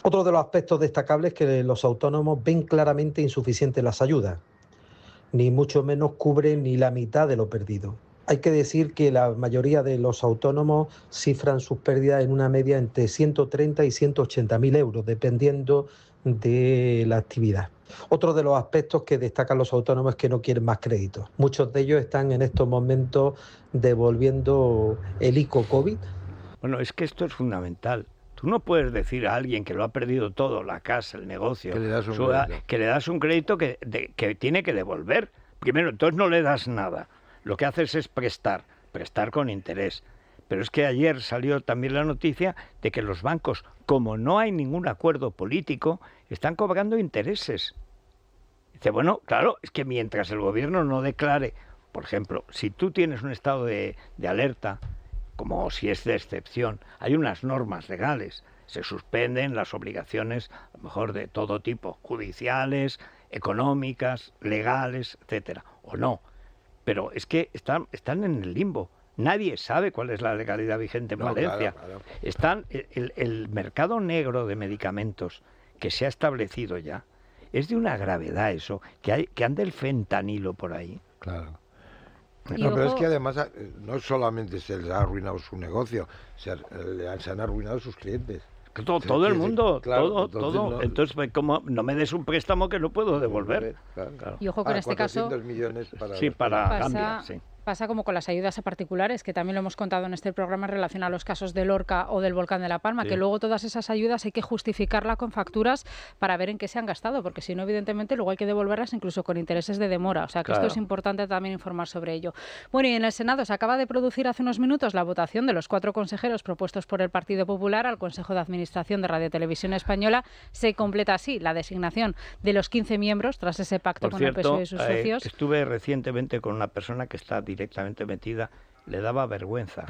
Otro de los aspectos destacables es que los autónomos ven claramente insuficientes las ayudas, ni mucho menos cubren ni la mitad de lo perdido. Hay que decir que la mayoría de los autónomos cifran sus pérdidas en una media entre 130 y 180.000 euros, dependiendo de la actividad. Otro de los aspectos que destacan los autónomos es que no quieren más créditos. Muchos de ellos están en estos momentos devolviendo el ICO COVID. Bueno, es que esto es fundamental. Tú no puedes decir a alguien que lo ha perdido todo, la casa, el negocio, que le das un crédito que tiene que devolver. Primero, entonces no le das nada. Lo que haces es prestar con interés. Pero es que ayer salió también la noticia de que los bancos, como no hay ningún acuerdo político, están cobrando intereses. Dice, bueno, claro, es que mientras el gobierno no declare, por ejemplo, si tú tienes un estado de alerta, como si es de excepción, hay unas normas legales, se suspenden las obligaciones, a lo mejor de todo tipo, judiciales, económicas, legales, etcétera, o no. Pero es que están en el limbo. Nadie sabe cuál es la legalidad vigente en Valencia. Claro. Están el mercado negro de medicamentos que se ha establecido ya. Es de una gravedad eso, que ande el fentanilo por ahí. Claro. No, pero es que además no solamente se les ha arruinado su negocio, se han arruinado sus clientes. Todo el mundo, claro, todo. Entonces, como no me des un préstamo que no puedo devolver. Claro. Y ojo que en este caso 400 millones para Gambia, sí. Pasa como con las ayudas a particulares, que también lo hemos contado en este programa en relación a los casos de Lorca o del volcán de La Palma, que luego todas esas ayudas hay que justificarlas con facturas para ver en qué se han gastado, porque si no, evidentemente, luego hay que devolverlas incluso con intereses de demora. O sea que esto es importante también informar sobre ello. Bueno, y en el Senado se acaba de producir hace unos minutos la votación de los 4 consejeros propuestos por el Partido Popular al Consejo de Administración de Radio Televisión Española. Se completa así la designación de los 15 miembros tras ese pacto con el PSOE y sus socios. Estuve recientemente con una persona que está directamente metida, le daba vergüenza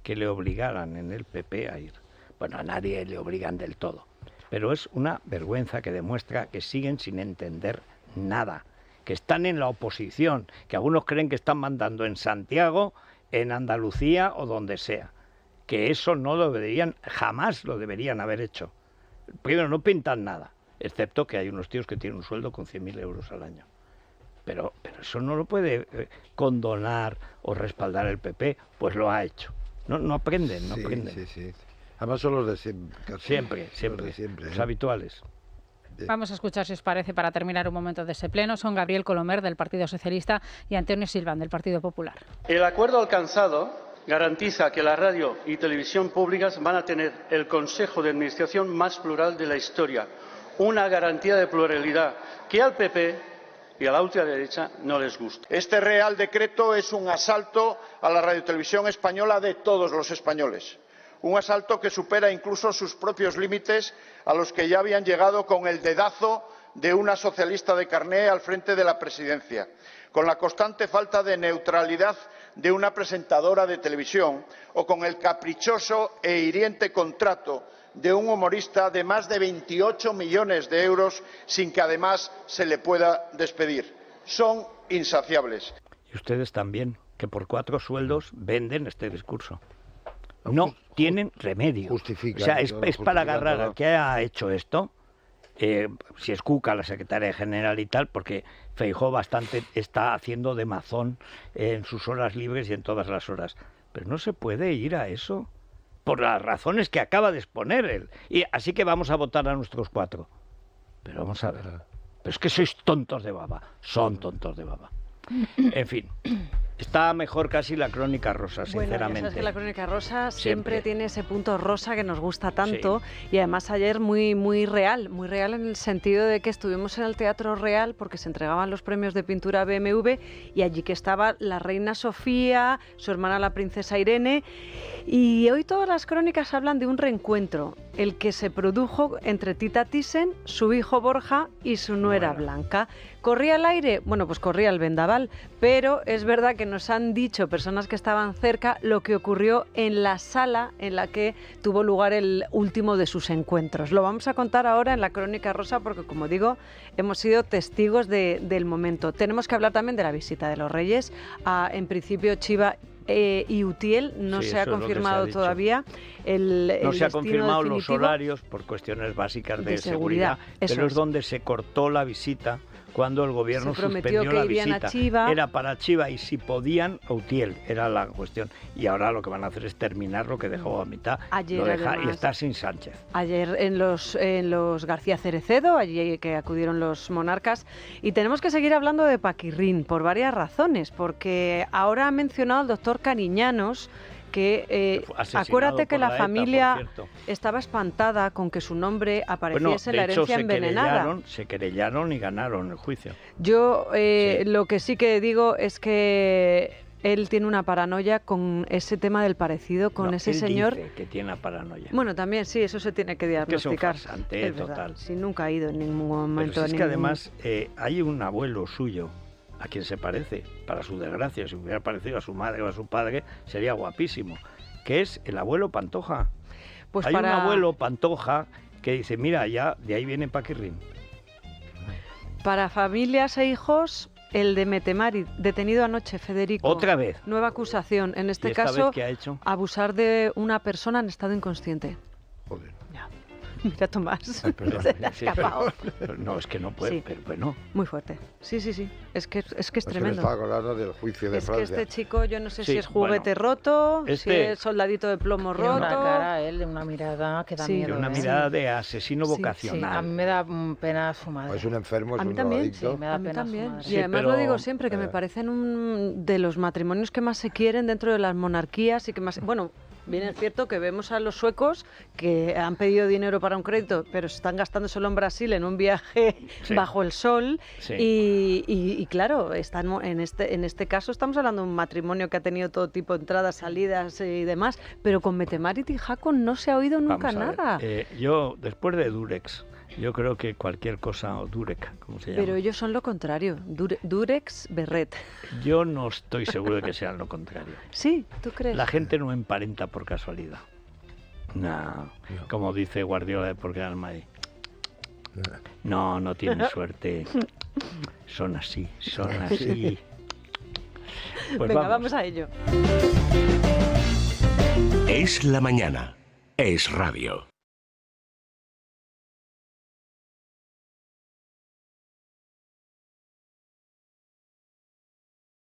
que le obligaran en el PP a ir. Bueno, a nadie le obligan del todo, pero es una vergüenza que demuestra que siguen sin entender nada, que están en la oposición, que algunos creen que están mandando en Santiago, en Andalucía o donde sea, que eso no lo deberían, jamás lo deberían haber hecho. Primero, no pintan nada, excepto que hay unos tíos que tienen un sueldo con 100.000 euros al año. Pero eso no lo puede condonar o respaldar el PP, pues lo ha hecho. No aprenden. Sí. Además son los de siempre. Siempre. Los Los habituales. Vamos a escuchar, si os parece, para terminar un momento de ese pleno. Son Gabriel Colomer, del Partido Socialista, y Antonio Silván, del Partido Popular. El acuerdo alcanzado garantiza que la radio y televisión públicas van a tener el Consejo de Administración más plural de la historia. Una garantía de pluralidad que al PP y a la ultraderecha no les gusta. Este Real Decreto es un asalto a la radiotelevisión española de todos los españoles. Un asalto que supera incluso sus propios límites a los que ya habían llegado con el dedazo de una socialista de carné al frente de la presidencia, con la constante falta de neutralidad de una presentadora de televisión o con el caprichoso e hiriente contrato de un humorista de más de 28 millones de euros sin que además se le pueda despedir. Son insaciables. Y ustedes también, que por 4 sueldos venden este discurso. No tienen remedio. Justifican, o sea, es para agarrar al que ha hecho esto, si es Cuca, la secretaria general y tal, porque Feijóo bastante está haciendo de mazón en sus horas libres y en todas las horas. Pero no se puede ir a eso, por las razones que acaba de exponer él. Y así que vamos a votar a nuestros 4. Pero vamos a ver. Pero es que sois tontos de baba. Son tontos de baba. En fin. Está mejor casi la Crónica Rosa, sinceramente. Bueno, ya sabes que la Crónica Rosa siempre tiene ese punto rosa que nos gusta tanto, y además ayer muy real en el sentido de que estuvimos en el Teatro Real porque se entregaban los premios de pintura BMW y allí que estaba la reina Sofía, su hermana la princesa Irene, y hoy todas las crónicas hablan de un reencuentro, el que se produjo entre Tita Thyssen, su hijo Borja y su nuera Blanca. ¿Corría el aire? Bueno, pues corría el vendaval, pero es verdad que nos han dicho personas que estaban cerca lo que ocurrió en la sala en la que tuvo lugar el último de sus encuentros. Lo vamos a contar ahora en la Crónica Rosa porque, como digo, hemos sido testigos del momento. Tenemos que hablar también de la visita de los Reyes. En principio, Chiva y Utiel no se ha confirmado todavía no se ha confirmado los horarios por cuestiones básicas de seguridad, pero es donde se cortó la visita cuando el gobierno suspendió la visita. Era para Chiva y si podían a Utiel, era la cuestión. Y ahora lo que van a hacer es terminar lo que dejó a mitad. Ayer, lo deja además, y está sin Sánchez. Ayer en los García Cerecedo, allí que acudieron los monarcas. Y tenemos que seguir hablando de Paquirrín por varias razones, porque ahora ha mencionado el doctor Cariñanos que acuérdate que la familia estaba espantada con que su nombre apareciese en la herencia envenenada. Se querellaron y ganaron el juicio. Yo lo que sí que digo es que él tiene una paranoia con ese tema del parecido con ese señor. Dice que tiene una paranoia. Bueno, también sí, eso se tiene que diagnosticar. Que es un farsante total. Sí, nunca ha ido en ningún momento. Pero es que además hay un abuelo suyo a quien se parece, para su desgracia. Si hubiera parecido a su madre o a su padre, sería guapísimo, que es el abuelo Pantoja. Pues hay un abuelo Pantoja que dice, mira, ya de ahí viene Paquirrín. Para familias e hijos, El de Metemari, detenido anoche, Federico. ¿Otra vez? Nueva acusación. En este ¿Y esta caso, vez qué ha hecho? abusar de una persona en estado inconsciente. Joder. Ya. Mira, Tomás. Ay, perdón. Se le ha Sí, escapado. No, es que no puede, Sí. pero bueno. Muy fuerte. Sí. Es que es Me tremendo. estaba acordando del juicio de Es que Francia. este chico, yo no sé Sí, si es juguete bueno. roto, si Este- es soldadito de plomo Tiene roto. una cara, él, una mirada que da Sí. miedo. Tiene una ¿eh? mirada de asesino Sí, vocacional. Sí, a mí me da pena su madre. Es un enfermo, es A mí un también, drogadicto. sí, me da A mí pena su también. madre. Y Sí, además pero- lo digo siempre, que me parecen de los matrimonios que más se quieren dentro de las monarquías y que más... Bueno, bien es cierto que vemos a los suecos que han pedido dinero para un crédito, pero se están gastando solo en Brasil en un viaje Sí. bajo el sol. Sí. Y claro, en este caso estamos hablando de un matrimonio que ha tenido todo tipo de entradas, salidas y demás, pero con Metemarit y Jaco no se ha oído nunca Vamos a ver, nada. Yo, después de Durex, yo creo que cualquier cosa, o Durek, como se llama. Pero ellos son lo contrario, Durex Berret. Yo no estoy seguro de que sean lo contrario. Sí, ¿tú crees? La gente no emparenta por casualidad. No, como dice Guardiola de Porque al Madrid. No tienen suerte. Son así, son así. Pues Venga, vamos a ello. Es la mañana. Es radio.